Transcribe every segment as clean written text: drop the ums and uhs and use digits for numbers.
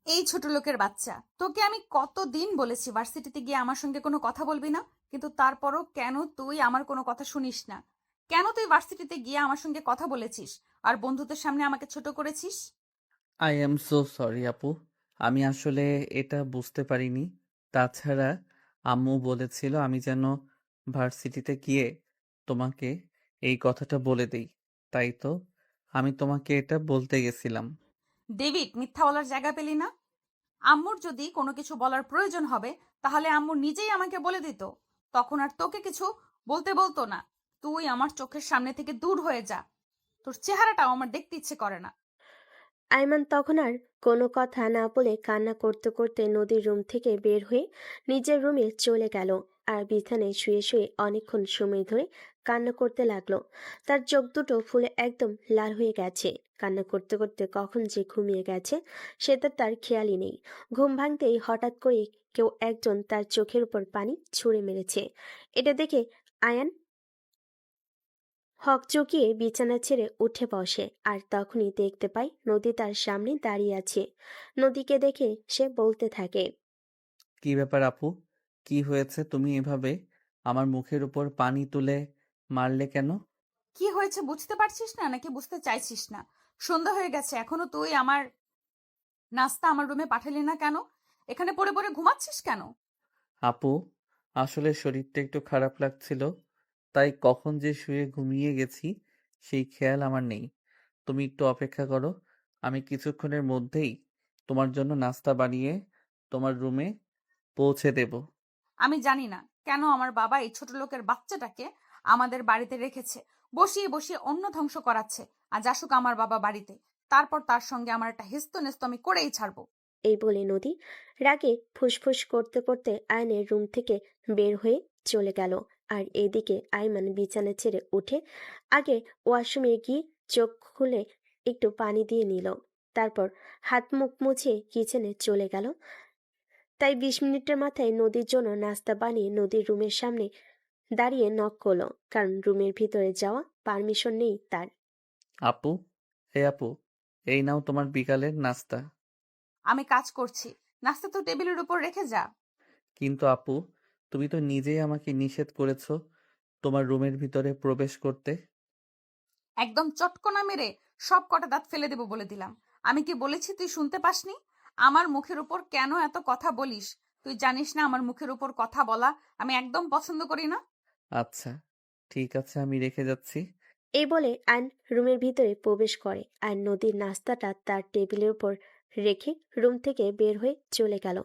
এই ছোট লোকের বাচ্চা, তোকে আমি কতদিন বলেছি ভার্সিটিতে গিয়ে আমার সঙ্গে কোনো কথা বলবি না, কিন্তু তারপরও কেন তুই আমার কোনো কথা শুনিস না? কেন তুই ভার্সিটিতে গিয়ে আমার সঙ্গে কথা বলেছিস আর বন্ধুদের সামনে আমাকে ছোট করেছিস? আই এম সো সরি আপু। আমি আসলে এটা বুঝতে পারিনি। তাছাড়া আম্মু বলেছিল আমি যেন ভার্সিটিতে গিয়ে তোমাকে এই কথাটা বলে দেই। তাই তো আমি তোমাকে এটা বলতে গেছিলাম। ডেভিড, মিথ্যা বলার জায়গা পেলি না? আম্মুর যদি কোনো কিছু বলার প্রয়োজন হবে তাহলে আম্মু নিজেই আমাকে বলে দিত, তখন আর তোকে কিছু বলতে বলতো না। তুই আমার চোখের সামনে থেকে দূর হয়ে যা, তোর চেহারাটাও আমার দেখতে ইচ্ছে করে না। আইমান তখন আর কোনো কথা না বলে কান্না করতে করতে নদীর রুম থেকে বের হয়ে নিজের রুমে চলে গেল। আর বিছানায় শুয়ে শুয়ে অনেকক্ষণ সময় ধরে কান্না করতে লাগলো। তার চোখ দুটো ফুলে একদম লাল হয়ে গেছে। কান্না করতে করতে কখন যে ঘুমিয়ে গেছে সেটা তার খেয়ালই নেই। ঘুম ভাঙতেই হঠাৎ করে কেউ একজন তার চোখের উপর পানি ছুঁড়ে মেরেছে। এটা দেখে আয়ান হকচকিয়ে বিছানা ছেড়ে উঠে বসে, আর তখনই দেখতে পায় নদী তার সামনে দাঁড়িয়ে আছে। নদীকে দেখে সে বলতে থাকে। কি ব্যাপার আপু? কি হয়েছে? তুমি এভাবে আমার মুখের উপর পানি তুলে মারলে কেন? কি হয়েছে বুঝতে পারছিস না নাকি বুঝতে চাইছিস না? সন্ধ্যা হয়ে গেছে, এখনো তুই আমার নাস্তা আমার রুমে পাঠালি না কেন? এখানে পড়ে পড়ে ঘুমাচ্ছিস কেন? আপু, আসলে শরীরটা একটু খারাপ লাগছিল, তাই কখন যে শুয়ে ঘুমিয়ে গেছি সেই খেয়াল আমার নেই। তুমি একটু অপেক্ষা করো, আমি কিছুক্ষণের মধ্যেই তোমার জন্য নাস্তা বানিয়ে তোমার রুমে পৌঁছে দেব। আমি জানি না কেন আমার বাবা এই ছোট লোকের বাচ্চাটাকে আমাদের বাড়িতে রেখেছে, বসিয়ে বসিয়ে অন্ন ধ্বংস করাচ্ছে। আজ আসুক আমার বাবা বাড়িতে, তারপর তার সঙ্গে আমার একটা হেস্ত নেস্ত আমি করেই ছাড়বো। এই বলে নদী রাগে ফুসফুস করতে করতে আয়নের রুম থেকে বের হয়ে চলে গেল। আর এদিকে আইমান বিছানা ছেড়ে উঠে আগে ওয়াশরুমে গিয়ে চোখ খুলে একটু পানি দিয়ে নিল। তারপর হাত মুখ মুছে কিচেনে চলে গেল। তাই 20 মিনিটের মাথায় নদীর জন্য নাস্তা বানিয়ে নদীর রুমের সামনে দাঁড়িয়ে নক করলো, কারণ রুমের ভিতরে যাওয়া পারমিশন নেই তার। আপু, হে আপু, এই নাও তোমার বিকালের নাস্তা। আমি কাজ করছি, নাস্তা তো টেবিলের উপর রেখে যা। কিন্তু আপু, তুমি তো নিজেই আমাকে নিষেধ করেছো তোমার রুমের ভিতরে প্রবেশ করতে। একদম চটকনা মেরে সব কটা দাঁত ফেলে দেবো বলে দিলাম। আমি কি বলেছি তুই শুনতে পাসনি? আমার মুখের উপর কেন এত কথা বলিস? তুই জানিস না আমার মুখের উপর কথা বলা আমি একদম পছন্দ করি না। আচ্ছা, ঠিক আছে, আমি রেখে যাচ্ছি। এই বলে আইন রুমের ভিতরে প্রবেশ করে, আর নদীর নাস্তাটা তার টেবিলের উপর রেখে রুম থেকে বের হয়ে চলে গেল।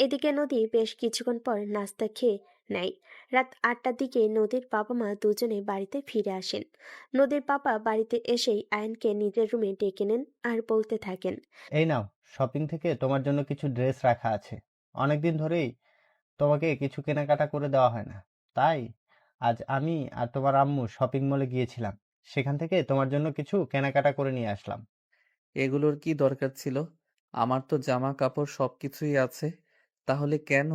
এদিকে নদী বেশ কিছুক্ষণ পর নাস্তা খেয়ে নেয়। রাত 8টার দিকে নদীর বাবা মা দুজনে বাড়িতে ফিরে আসেন। নদীর পাপা বাড়িতে এসেই আয়নকে নিজের রুমে ডেকে নেন আর বলতে থাকেন। এই নাও, শপিং থেকে তোমার জন্য কিছু ড্রেস রাখা আছে। অনেকদিন ধরেই তোমাকে কিছু কেনাকাটা করে দেওয়া হয় না, তাই আজ আমি আর তোমার আম্মু শপিং মলে গিয়েছিলাম। সেখান থেকে তোমার জন্য কিছু কেনাকাটা করে নিয়ে আসলাম। এগুলোর কি দরকার ছিল? আমার তো জামা কাপড় সবকিছুই আছে। তাহলে কেন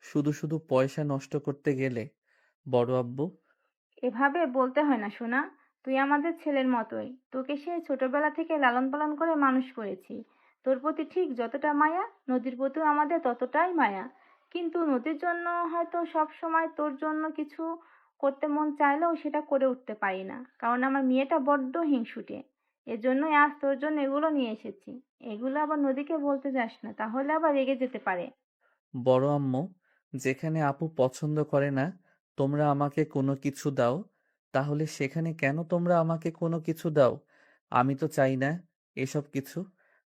শুধু শুধু পয়সা নষ্ট করতে গেলে বড় আব্বু? এভাবে বলতে হয় না সোনা। তুই আমাদের ছেলের মতোই, তোকে সেই ছোটবেলা থেকে লালন পালন করে মানুষ করেছি। তোর প্রতি ঠিক যতটা মায়া, নদীর প্রতিও আমাদের ততটাই মায়া। কিন্তু নদীর জন্য হয়তো সব সময় তোর জন্য কিছু করতে মন চাইলেও সেটা করে উঠতে পারি না, কারণ আমার মেয়েটা বড্ড হিংসুটে। এজন্যই আজ তোর জন্য এগুলো নিয়ে এসেছি। এগুলো আবার নদীকে বলতে যাস না, তাহলে আবার রেগে যেতে পারে। বড় আম্মু, যেখানে আপু পছন্দ করে না তোমরা আমাকে কোনো কিছু দাও, তাহলে সেখানে কেন তোমরা আমাকে কোনো কিছু দাও? আমি তো চাই না এসব কিছু।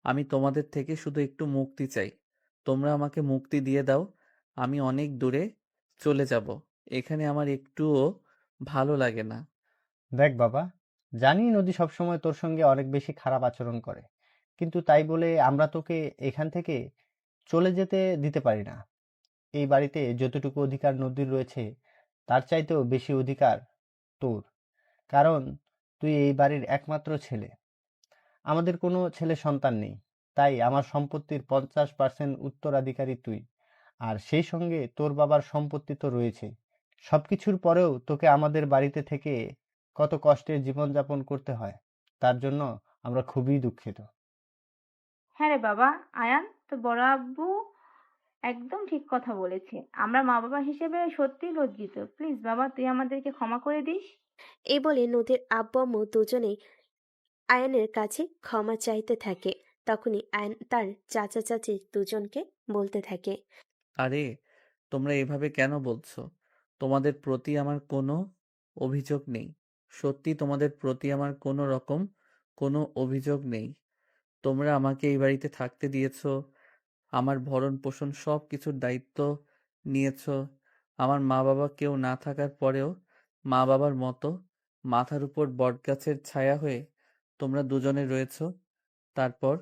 আমি তোমাদের থেকে শুধু একটু মুক্তি চাই। তোমরা আমাকে মুক্তি দিয়ে দাও, আমি অনেক দূরে চলে যাব। এখানে আমার একটুও ভালো লাগে না। দেখ বাবা, জানি নদী সবসময় তোর সঙ্গে অনেক বেশি খারাপ আচরণ করে, কিন্তু তাই বলে আমরা তোকে এখান থেকে চলে যেতে দিতে পারি না। এই বাড়িতে যতটুকু অধিকার নদীর রয়েছে তার চাইতেও বেশি অধিকার তোর, কারণ তুই এই বাড়ির একমাত্র ছেলে। আমাদের কোনো ছেলে সন্তান নেই, তাই আমার সম্পত্তির 50% উত্তরাধিকারী তুই। আর সেই সঙ্গে তোর বাবার সম্পত্তি তো রয়েছে। সবকিছুর পরেও তোকে আমাদের বাড়িতে থেকে কত কষ্টের জীবনযাপন করতে হয়, তার জন্য আমরা খুবই দুঃখিত। হ্যাঁ রে বাবা, আয়ান, তো বড় আব্বু একদম ঠিক কথা বলেছে। আমরা মা বাবা হিসেবে সত্যিই লজ্জিত। প্লিজ বাবা, তুই আমাদেরকে ক্ষমা করে দিস। এই বলে নদীর আব্বু আম্মু দুজনেই আয়ানের কাছে ক্ষমা চাইতে থাকে। তখনই আয়ান তার চাচা চাচি দুজনকে বলতে থাকে। আরে তোমরা এভাবে কেন বলছো? তোমাদের প্রতি আমার কোনো অভিযোগ নেই। সত্যি তোমাদের প্রতি আমার কোনো রকম কোনো অভিযোগ নেই। তোমরা আমাকে এই বাড়িতে থাকতে দিয়েছো, আমার ভরণ পোষণ সব কিছুর দায়িত্ব নিয়েছো। আমার মা বাবা কেউ না থাকার পরেও মা বাবার মতো মাথার উপর বটগাছের ছায়া হয়ে তোমরা দুজনে রয়েছো। তারপর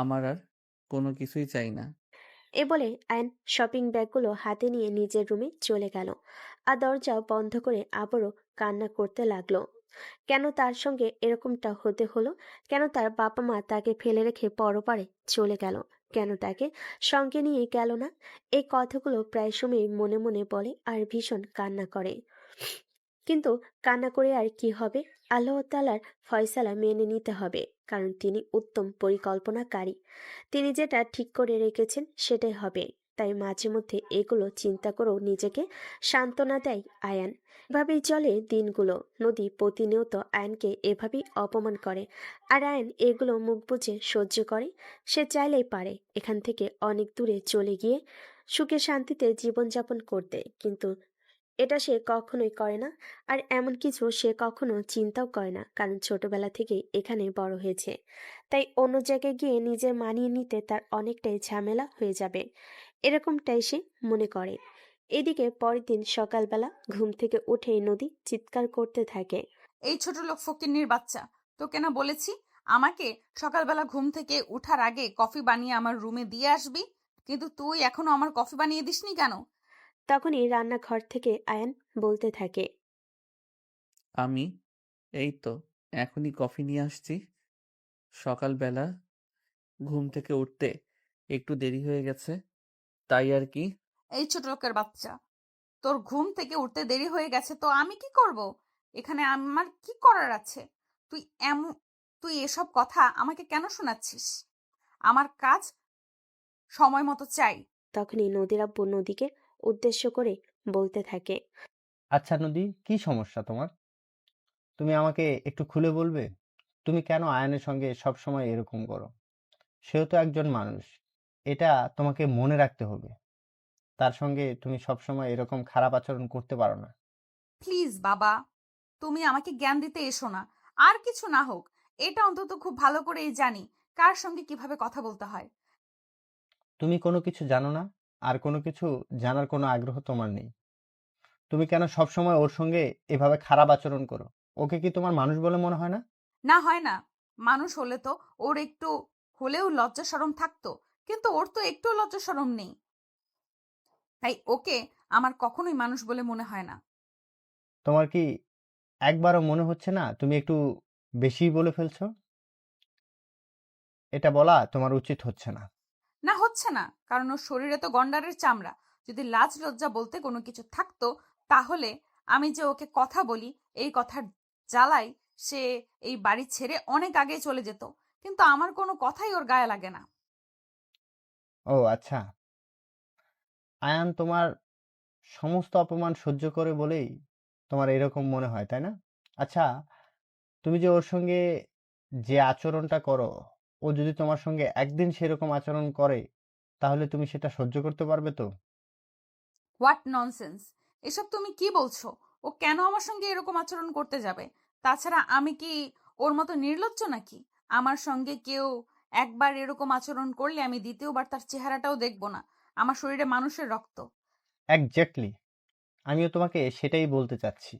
আমার আর কোনো কিছুই চাই না। এ বলে আয়ন শপিং ব্যাগগুলো হাতে নিয়ে নিজের রুমে চলে গেল আর দরজা বন্ধ করে আবারও কান্না করতে লাগলো। কেন তার সঙ্গে এরকমটা হতে হলো? কেন তার বাবা মা তাকে ফেলে রেখে পরপারে চলে গেল? কেন তাকে সঙ্গে নিয়ে গেল না? এই কথাগুলো প্রায় সময় মনে মনে বলে আর ভীষণ কান্না করে। কিন্তু কান্না করে আর কি হবে? আল্লাহ তাআলার ফয়সালা মেনে নিতে হবে, কারণ তিনি উত্তম পরিকল্পনাকারী। তিনি যেটা ঠিক করে রেখেছেন সেটাই হবে। তাই মাঝে মধ্যে এগুলো চিন্তা করেও নিজেকে সান্ত্বনা দেয় আয়ান। এভাবেই চলে দিনগুলো। নদী প্রতিনিয়ত আয়নকে এভাবেই অপমান করে, আর আয়ন এগুলো মুখ বুজে সহ্য করে। সে চাইলেই পারে এখান থেকে অনেক দূরে চলে গিয়ে সুখে শান্তিতে জীবনযাপন করতে, কিন্তু এটা সে কখনোই করে না। আর এমন কিছু সে কখনো চিন্তাও করে না, কারণ ছোটবেলা থেকেই এখানে বড় হয়েছে। তাই অন্য জায়গায় গিয়ে নিজের মানিয়ে নিতে তার অনেকটাই ঝামেলা হয়ে যাবে, এরকমটাই সে মনে করে। এদিকে পরের দিন সকালবেলা ঘুম থেকে উঠেই নদী চিৎকার করতে থাকে। এই ছোট লোক ফকিন্নির বাচ্চা, তোকে না বলেছি আমাকে সকালবেলা ঘুম থেকে উঠার আগে কফি বানিয়ে আমার রুমে দিয়ে আসবি? কিন্তু তুই এখনো আমার কফি বানিয়ে দিসনি কেন? তখনই রান্নাঘর থেকে আয়ান বলতে থাকে। আমি এই তো এখনই কফি নিয়ে আসছি। সকালবেলা ঘুম থেকে উঠতে একটু দেরি হয়ে গেছে, তাই আর কি। এই ছোট লোকের বাচ্চা, তোর ঘুম থেকে উঠতে দেরি হয়ে গেছে তো আমি কি করব? এখানে আমার কি করার আছে? তুই এমন তুই এসব কথা আমাকে কেন শোনাচ্ছিস? আমার কাজ সময় মতো চাই। তখনই নদীর আব্বু নদীকে উদ্দেশ্য করে বলতে থাকে। আচ্ছা নদী, কি সমস্যা তোমার? তুমি আমাকে একটু খুলে বলবে? তুমি কেন আয়ানের সঙ্গে সবসময় এরকম করো? সেও তো একজন মানুষ। এটা তোমাকে মনে রাখতে হবে। তার সঙ্গে তুমি সবসময় এরকম খারাপ আচরণ করতে পারো না। প্লিজ বাবা, তুমি আমাকে জ্ঞান দিতে এসো না। আর কিছু না হোক, এটা অন্তত খুব ভালো করেই জানি কার সঙ্গে কিভাবে কথা বলতে হয়। তুমি কোনো কিছু জানো না, আর কোনো কিছু জানার কোনো আগ্রহ তোমার নেই। তুমি কেন সবসময় ওর সঙ্গে এভাবে খারাপ আচরণ করো? ওকে কি তোমার মানুষ বলে মনে হয় না? না হয় না, মানুষ হলে তো ওর একটু হলেও লজ্জা শরম থাকতো, কিন্তু ওর তো একটু লজ্জা শরম নেই। তাই ওকে আমার কখনোই মানুষ বলে মনে হয় না। তোমার কি একবারও মনে হচ্ছে না তুমি একটু বেশিই বলে ফেলছো? এটা বলা তোমার উচিত হচ্ছে না। না, হচ্ছে না, কারণ ওর শরীরে তো গন্ডারের চামড়া। যদি লাজ লজ্জা বলতে কোনো কিছু থাকতো, তাহলে আমি যে ওকে কথা বলি এই কথার জ্বালায় সে এই বাড়ি ছেড়ে অনেক আগে চলে যেত, কিন্তু আমার কোনো কথাই ওর গায়ে লাগে না। ও আচ্ছা, আয়ান তোমার সমস্ত অপমান সহ্য করে বলেই তোমার এরকম মনে হয়, তাই না? আচ্ছা, তুমি যে ওর সঙ্গে যে আচরণটা করো, ও যদি তোমার সঙ্গে একদিন সেরকম আচরণ করে, তাহলে তুমি সেটা সহ্য করতে পারবে তো? What nonsense! এসব তুমি কি বলছো? ও কেন আমার সঙ্গে এরকম আচরণ করতে যাবে? তাছাড়া আমি কি ওর মতো নির্লজ্জ নাকি? আমার সঙ্গে কেউ একবার এরকম আচরণ করলে আমি দ্বিতীয়বার তার চেহারাটাও দেখব না। আমার শরীরে মানুষের রক্ত। এক্স্যাক্টলি, আমিও তোমাকে সেটাই বলতে চাচ্ছি।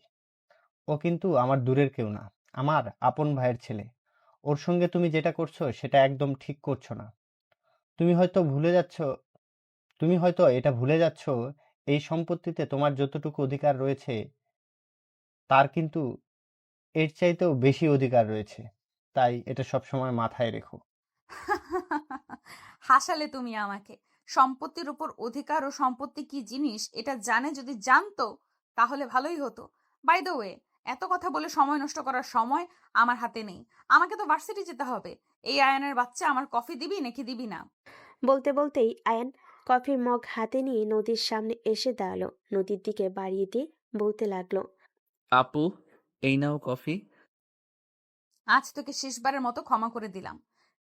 ও কিন্তু আমার দূরের কেউ না, আমার আপন ভাইয়ের ছেলে। ওর সঙ্গে তুমি যেটা করছো সেটা একদম ঠিক করছো না। তুমি হয়তো ভুলে যাচ্ছ, তুমি হয়তো এটা ভুলে যাচ্ছ, এই সম্পত্তিতে তোমার যতটুকু অধিকার রয়েছে তার কিন্তু এর চাইতেও বেশি অধিকার রয়েছে। তাই এটা সবসময় মাথায় রেখো। হাসালে তুমি আমাকে। সম্পত্তির উপর অধিকার ও সম্পত্তি কি জিনিস এটা যদি জানতো তাহলে ভালোই হতো। বাই দ্য ওয়ে, এত কথা বলে সময় নষ্ট করার সময় আমার হাতে নেই। আমাকে তো ভার্সিটি যেতে হবে। এই আয়নের বাচ্চা, আমার কফি দিবি নাকি দিবি না? বলতে বলতেই আয়ান কফির মগ হাতে নিয়ে নদীর সামনে এসে দাঁড়ালো। নদীর দিকে বাড়িয়ে দিয়ে বলতে লাগলো, আপু, এই নাও কফি। আজ তোকে শেষবারের মতো ক্ষমা করে দিলাম।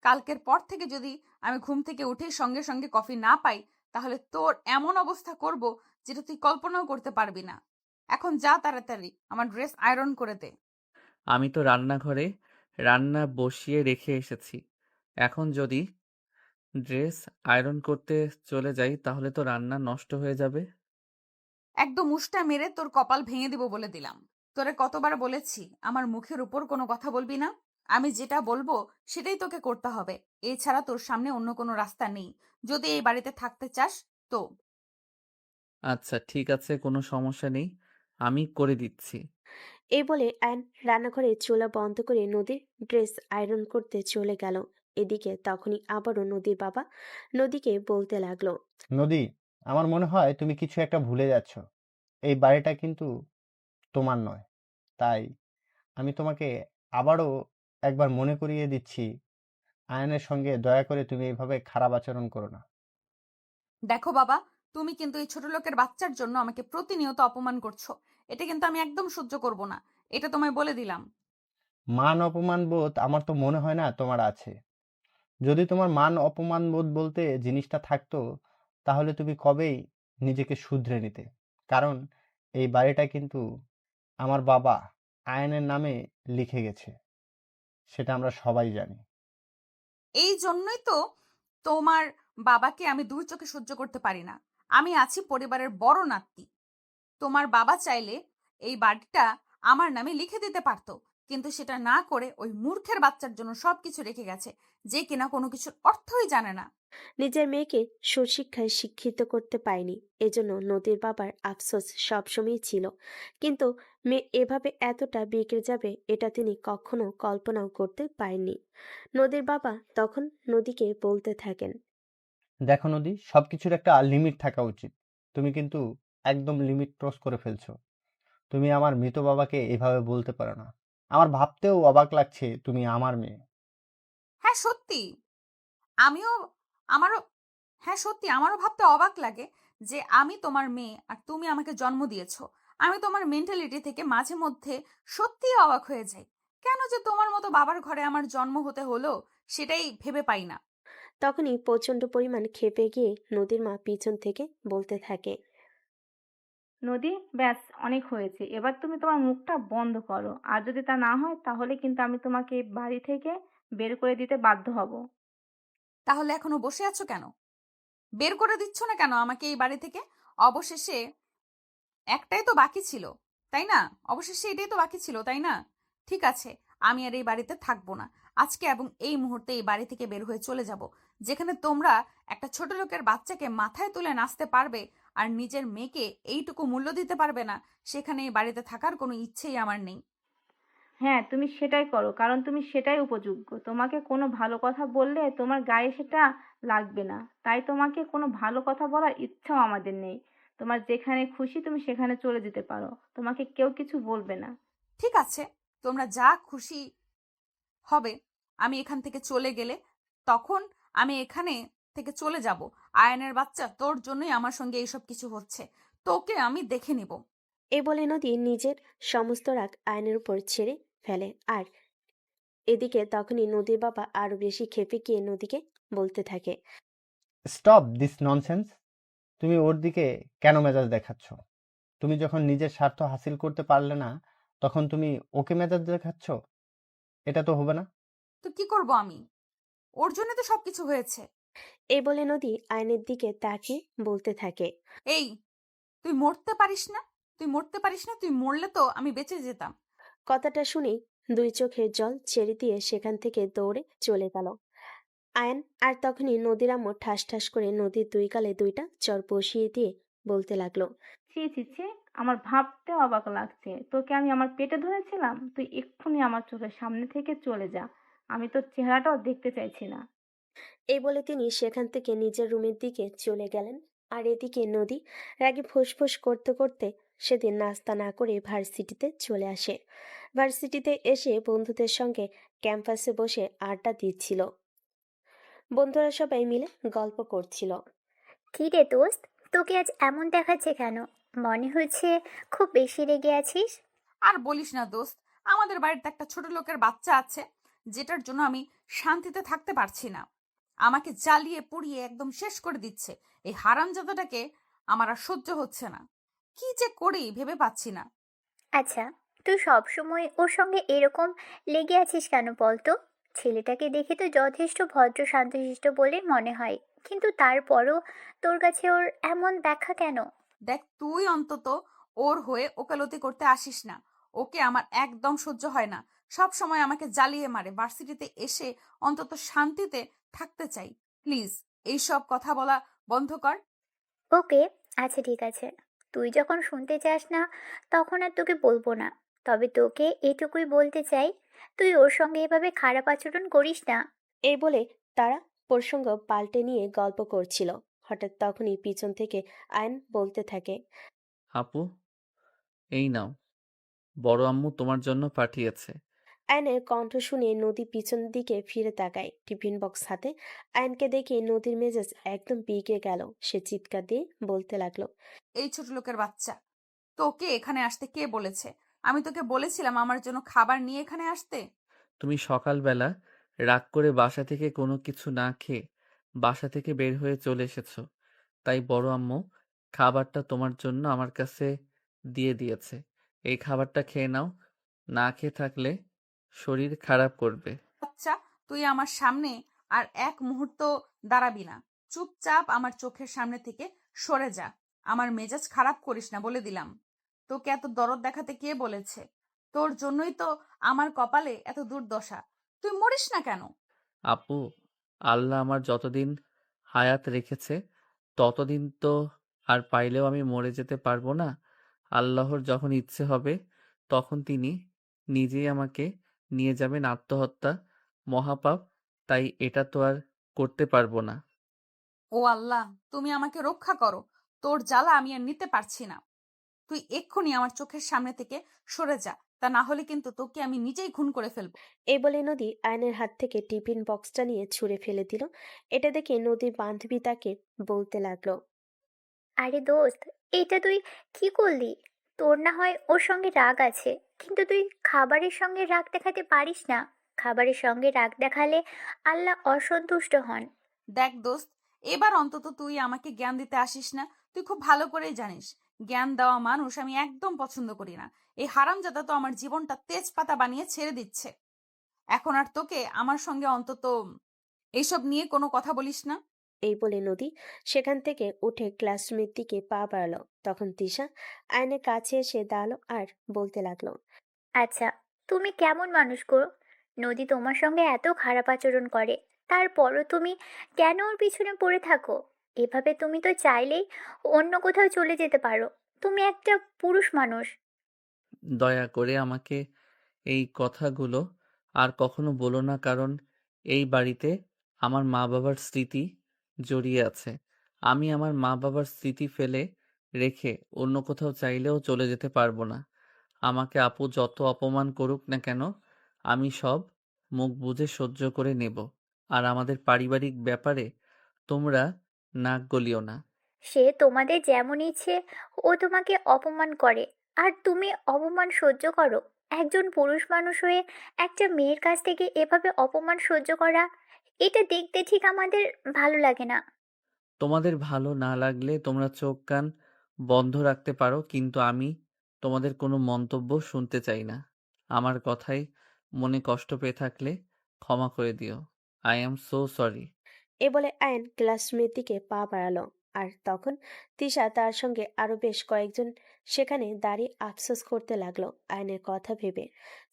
কালকের পর থেকে যদি আমি ঘুম থেকে উঠেই সঙ্গে সঙ্গে কফি না পাই, তাহলে তোর এমন অবস্থা করব যেটা তুই কল্পনাও করতে পারবি না। এখন যা, তাড়াতাড়ি আমার ড্রেস আয়রন করে দে। আমি তো রান্নাঘরে রান্না বসিয়ে রেখে এসেছি। এখন যদি ড্রেস আয়রন করতে চলে যাই তাহলে তো রান্না নষ্ট হয়ে যাবে। একদম মুষ্টা মেরে তোর কপাল ভেঙে দিব বলে দিলাম। তোরে কতবার বলেছি আমার মুখের উপর কোনো কথা বলবি না। আমি যেটা বলবো সেটাই তোকে করতে হবে। এছাড়া তোর সামনে অন্য কোনো রাস্তা নেই যদি এই বাড়িতে থাকতে চাস তো। আচ্ছা ঠিক আছে, কোনো সমস্যা নেই, আমি করে দিচ্ছি। এই বলে আয়ান রান্নাঘরে চুলা বন্ধ করে নদীর ড্রেস আয়রন করতে চলে গেল। এদিকে তখনই আবারও নদীর বাবা নদীকে বলতে লাগলো, নদী, আমার মনে হয় তুমি কিছু একটা ভুলে যাচ্ছ। এই বাড়িটা কিন্তু তোমার নয়। তাই আমি তোমাকে আবারও একবার মনে করিয়ে দিচ্ছি, আয়নের সঙ্গে দয়া করে তুমি এইভাবে খারাপ আচরণ করো না। দেখো বাবা, তুমি কিন্তু এই ছোট লোকের বাচ্চার জন্য আমাকে প্রতিনিয়ত অপমান করছো। এটা কিন্তু আমি একদম সহ্য করব না। এটা তোমায় বলে দিলাম। মান অপমান বোধ আমার তো মনে হয় না তোমার আছে। যদি তোমার মান অপমান বোধ বলতে জিনিসটা থাকতো, তাহলে তুমি কবেই নিজেকে শুধরে নিতে। কারণ এই বাড়িটা কিন্তু আমার বাবা আয়নের নামে লিখে গেছে, সেটা আমরা সবাই জানি। এই জন্যই তো তোমার বাবাকে আমি দুই চোখে সহ্য করতে পারি না। আমি আছি পরিবারের বড় নাতি। তোমার বাবা চাইলে এই বাড়িটা আমার নামে লিখে দিতে পারতো, কিন্তু সেটা না করে ওই মূর্খের বাচ্চার জন্য সবকিছু রেখে গেছে, যে কিনা কোনো কিছুর অর্থই জানে না। নিজের মেয়েকে সুশিক্ষায় শিক্ষিত করতে পারেনি, এজন্য নদীর বাবার আফসোস সবসময়ই ছিল। কিন্তু মেয়ে এভাবে এতটা বিগড়ে যাবে এটা তিনি কখনো কল্পনাও করতে পারেননি। নদীর বাবা তখন নদীকে বলতে থাকেন, দেখো নদী, সবকিছুর একটা লিমিট থাকা উচিত। তুমি কিন্তু একদম লিমিট ক্রস করে ফেলছো। তুমি আমার মৃত বাবাকে এভাবে বলতে পারো না। আমার ভাবতেও অবাক লাগছে তুমি আমার মেয়ে। হ্যাঁ সত্যি, আমিও আমারও হ্যাঁ সত্যি আমারও ভাবতে অবাক লাগে যে আমি তোমার মেয়ে আর তুমি আমাকে জন্ম দিয়েছো। আমি তোমার মেন্টালিটি থেকে মাঝে মধ্যে সত্যিই অবাক হয়ে যাই। কেন যে তোমার মতো বাবার ঘরে আমার জন্ম হতে হলো সেটাই ভেবে পাই না। তখনই প্রচন্ড পরিমাণ ক্ষেপে গিয়ে নদীর মা পিছন থেকে বলতে থাকে, নদী, ব্যাস অনেক হয়েছে, এবার তুমি তোমার মুখটা বন্ধ করো। আর যদি তা না হয় তাহলে কিন্তু আমি তোমাকে এই বাড়ি থেকে বের করে দিতে বাধ্য হব। তাহলে এখনো বসে আছো কেন? বের করে দিচ্ছ না কেন আমাকে এই বাড়ি থেকে? অবশেষে একটাই তো বাকি ছিল, তাই না? অবশেষে এটাই তো বাকি ছিল, তাই না? ঠিক আছে, আমি আর এই বাড়িতে থাকবো না। আজকে এবং এই মুহূর্তে এই বাড়ি থেকে বের হয়ে চলে যাব। যেখানে তোমরা একটা ছোট লোকের বাচ্চাকে মাথায় তুলে নাচতে পারবে আর নিজের মেয়েকে এইটুকু মূল্য দিতে পারবে না, সেখানে এই বাড়িতে থাকার কোনো ইচ্ছেই আমার নেই। হ্যাঁ, তুমি সেটাই করো, কারণ তুমি সেটাই উপযোগ্য। তোমাকে কোনো ভালো কথা বললে তোমার গায়ে সেটা লাগবে না, তাই তোমাকে কোনো ভালো কথা বলার ইচ্ছাও আমাদের নেই। তোমার যেখানে খুশি তুমি সেখানে চলে যেতে পারো, তোমাকে কেউ কিছু বলবে না। ঠিক আছে, তোমরা যা খুশি হবে। আমি এখান থেকে চলে গেলে তখন আমি এখানে থেকে চলে যাব। আয়নের বাচ্চা, তোর জন্যই আমার সঙ্গে এইসব কিছু হচ্ছে। তোকে আমি দেখে নিব। এ বলে নদী নিজের সমস্ত রাগ আয়নের উপর ছেড়ে ফেলে। আর এদিকে তখনই নদীর বাবা আরো বেশি ক্ষেপে গিয়ে নদীকে বলতে থাকে, স্টপ দিস ননসেন্স। তুমি ওর দিকে কেন মেজাজ দেখাচ্ছ? তুমি যখন নিজের স্বার্থ হাসিল করতে পারলে না, তখন তুমি ওকে মেজাজ দেখাচ্ছ? এটা তো হবে না। তো কি করব আমি? ওর জন্য তো সবকিছু হয়েছে। এই বলে নদী আয়নের দিকে তাকিয়ে বলতে থাকে, এই, তুই মরতে পারিস না? তুই মরতে পারিস না? তুই মরলে তো আমি বেঁচে যেতাম। কথাটা শুনেই দুই চোখের জল ছেড়ে দিয়ে সেখান থেকে দৌড়ে চলে গেল আয়ন। আর তখনই নদীর আম্মু ঠাস ঠাস করে নদীর দুই গালে দুইটা চর বসিয়ে দিয়ে বলতে লাগলো, ছি ছি ছি, আমার ভাবতে অবাক লাগছে। তোকে আমি আমার পেটে ধরেছিলাম? তুই এক্ষুনি আমার চোখের সামনে থেকে চলে যা। আমি তোর চেহারাটাও দেখতে চাইছি না। এই বলে তিনি সেখান থেকে নিজের রুমের দিকে চলে গেলেন। আর এদিকে নদী রাগে ফুসফুস করতে করতে সেদিন নাস্তা না করে ভার্সিটিতে চলে আসে। ভার্সিটিতে এসে বন্ধুদের সঙ্গে ক্যাম্পাসে বসে আড্ডা দিচ্ছিল। বন্ধুরা সবাই মিলে গল্প করছিল। কি রে দোস্ত, তোকে আজ এমন দেখাচ্ছে কেন? মনে হচ্ছে খুব বেশি রেগে আছিস। আর বলিস না দোস্ত, আমাদের বাড়িতে একটা ছোট লোকের বাচ্চা আছে, যেটার জন্য আমি শান্তিতে থাকতে পারছি না। আমাকে জ্বালিয়ে পুড়িয়ে একদম শেষ করে দিচ্ছে। এই হারামজাদাটাকে আমার আর সহ্য হচ্ছে না। কি যে করি ভেবে পাচ্ছি না। আচ্ছা, তুই সব সময় ওর সঙ্গে এরকম লেগে আছিস কেন বলতো? ছেলেটাকে দেখে তো যথেষ্ট ভদ্র শান্তশিষ্ট বলে মনে হয়, কিন্তু তারপরও তোর কাছে ওর এমন ব্যাখ্যা কেন? দেখ, তুই অন্তত ওর হয়ে ওকালতি করতে আসিস না। ওকে আমার একদম সহ্য হয় না। সব সময় আমাকে জ্বালিয়ে মারে। ভার্সিটিতে এসে অন্তত শান্তিতে থাকতে চাই। প্লিজ এইসব কথা বলা বন্ধ কর। ওকে, আচ্ছা ঠিক আছে, তুই যখন শুনতে চাস না তখন আর তোকে বলবো না। তবে তোকে এটুকুই বলতে চাই, তুই ওর সঙ্গে এভাবে খারাপ আচরণ করিস না। এই বলে তারা প্রসঙ্গ পাল্টে নিয়ে গল্প করছিল। হঠাৎ তখনই পিছন থেকে আয়ন বলতে থাকে। আপু, এই নাও, বড় আম্মু তোমার জন্য পাঠিয়েছে। আয়নের কণ্ঠ শুনে নদী পিছন দিকে ফিরে তাকায়। টিফিন বক্স হাতে আয়নকে দেখে নদীর মেজাজ একদম বিগড়ে গেল। সে চিৎকার দিয়ে বলতে লাগলো। এই ছোট লোকের বাচ্চা, তোকে এখানে আসতে কে বলেছে? আমি তোকে বলেছিলাম আমার জন্য খাবার নিয়ে এখানে আসতে। তুমি সকালবেলা রাগ করে বাসা থেকে কোনো কিছু না খেয়ে বাসা থেকে বের হয়ে চলে এসেছো, তাই বড় আম্মু খাবারটা তোমার জন্য আমার কাছে দিয়ে দিয়েছে। এই খাবারটা খেয়ে নাও, না খেয়ে থাকলে শরীর খারাপ করবে। বাচ্চা, তুই আমার সামনে আর এক মুহূর্ত দাঁড়াবি না। চুপচাপ আমার চোখের সামনে থেকে সরে যা। আমার মেজাজ খারাপ করিস না বলে দিলাম। তোকে এত দরদ দেখাতে কে বলেছে? তোর জন্যই তো আমার কপালে এত দুর্দশা। তুই মরিস না কেন? আপু, আল্লাহ আমার যতদিন হায়াত রেখেছে ততদিন তো আর পাইলেও আমি মরে যেতে পারবো না। আল্লাহর যখন ইচ্ছে হবে তখন তিনি নিজেই আমাকে নিয়ে যাবেন আত্মহত্যা, মহাপাপ। তাই এটা তো আর করতে পারবো না। ও আল্লাহ, তুমি আমাকে রক্ষা করো। তোর জ্বালা আমি আর নিতে পারছি না। তুই এক্ষুনি আমার চোখের সামনে থেকে সরে যা, তা না হলে কিন্তু তোকে আমি নিজেই খুন করে ফেলবো। এই বলে নদী আয়নের হাত থেকে টিফিন বক্সটা নিয়ে ছুঁড়ে ফেলে দিল। এটা দেখে নদীর বান্ধবী তাকে বলতে লাগলো। আরে দোস্ত, এটা তুই কি করলি? তোর না হয় ওর সঙ্গে রাগ আছে, কিন্তু তুই খাবারের সঙ্গে রাগ দেখাতে পারিস না। খাবারের সঙ্গে রাগ দেখালে আল্লাহ অসন্তুষ্ট হন। দেখ দোস্ত, এবার অন্তত তুই আমাকে জ্ঞান দিতে আসিস না। তুই খুব ভালো করেই জানিস, জ্ঞান দেওয়া মানুষ আমি একদম পছন্দ করি না। এই হারামজাদা তো আমার জীবনটা তেজপাতা বানিয়ে ছেড়ে দিচ্ছে। এখন আর তোকে আমার সঙ্গে অন্তত এইসব নিয়ে কোনো কথা বলিস না। এই বলে নদী সেখান থেকে উঠে ক্লাসরুমের দিকে পা বাড়ালো। তখন তিশা আয়নের কাছে এসে দাঁড়ালো আর বলতে লাগলো। আচ্ছা, তুমি কেমন মানুষ গো? নদী তোমার সঙ্গে এত খারাপ আচরণ করে, তারপরও তুমি কেন ওর পিছনে পড়ে থাকো? এভাবে তুমি তো চাইলেই অন্য কোথাও চলে যেতে পারো। তুমি একটা পুরুষ মানুষ। দয়া করে আমাকে এই কথাগুলো আর কখনো বলো না, কারণ এই বাড়িতে আমার মা বাবার স্মৃতি জড়িয়ে আছে। আমি আমার মা বাবার স্মৃতি ফেলে রেখে অন্য কোথাও চাইলেও চলে যেতে পারবো না। আমাকে আপু যত অপমান করুক না কেন, আমি সব মুখ বুজে সহ্য করে নেব। আর আমাদের পারিবারিক ব্যাপারে তোমরা নাক গলিও না। সে তোমাদের যেমন ইচ্ছে ও তোমাকে অপমান করে, আর তুমি অপমান সহ্য করো? একজন পুরুষ মানুষ হয়ে একটা মেয়ের কাছ থেকে এভাবে অপমান সহ্য করা, এটা দেখতে ঠিক আমাদের ভালো লাগে না। তোমাদের ভালো না লাগলে তোমরা চোখ কান বন্ধ রাখতে পারো, কিন্তু আমি তোমাদের কোনো মন্তব্য শুনতে চাই না। আমার কথায় মনে কষ্ট পেয়ে থাকলে ক্ষমা করে দিও। I am so sorry. এ বলে আয়ন ক্লাসরুমের দিকে পা বাড়ালো। আর তখন তিশা তার সঙ্গে আরো বেশ কয়েকজন সেখানে দাঁড়িয়ে আফসোস করতে লাগলো আয়নের কথা ভেবে।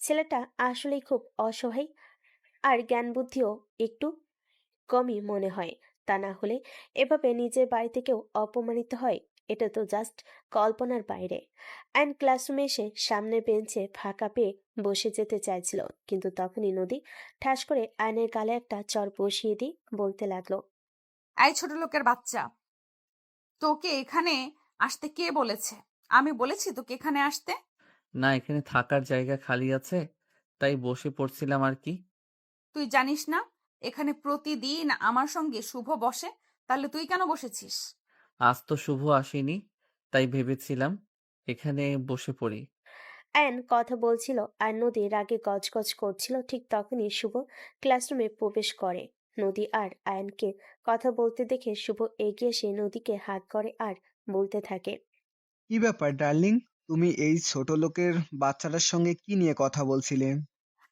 ছেলেটা আসলেই খুব অসহায়, আর জ্ঞান বুদ্ধিও একটু কমই মনে হয়। তা না হলে এভাবে নিজের বাড়ি থেকেও অপমানিত হয়, এটা তো জাস্ট কল্পনার বাইরে। অ্যান্ড ক্লাসরুমে এসে সামনের বেঞ্চে ফাঁকা পেয়ে বসে যেতে চাইছিল, কিন্তু তখনই নদী ঠাস করে আয়নের গালে একটা চড় বসিয়ে দিয়ে বলতে লাগলো। এই ছোট লোকের বাচ্চা, তোকে এখানে আসতে কে বলেছে? আমি বলেছি তোকে এখানে আসতে? না, এখানে থাকার জায়গা খালি আছে, তাই বসে পড়ছিলাম আর কি। তুই জানিস না এখানে প্রতিদিন আমার সঙ্গে শুভ বসে, তাহলে তুই কেন বসেছিস? আজ তো শুভ আসেনি, তাই ভেবেছিলাম এখানে বসে পড়ি। আয়ান কথা বলছিল আর নদী রাগে গজগজ করছিল। ঠিক তখনই শুভ ক্লাসরুমে প্রবেশ করে। নদী আর আয়ানকে কথা বলতে দেখে শুভ এগিয়ে এসে নদীকে হাত করে আর বলতে থাকে। কি ব্যাপার ডার্লিং, তুমি এই ছোট লোকের বাচ্চাটার সঙ্গে কি নিয়ে কথা বলছিলে?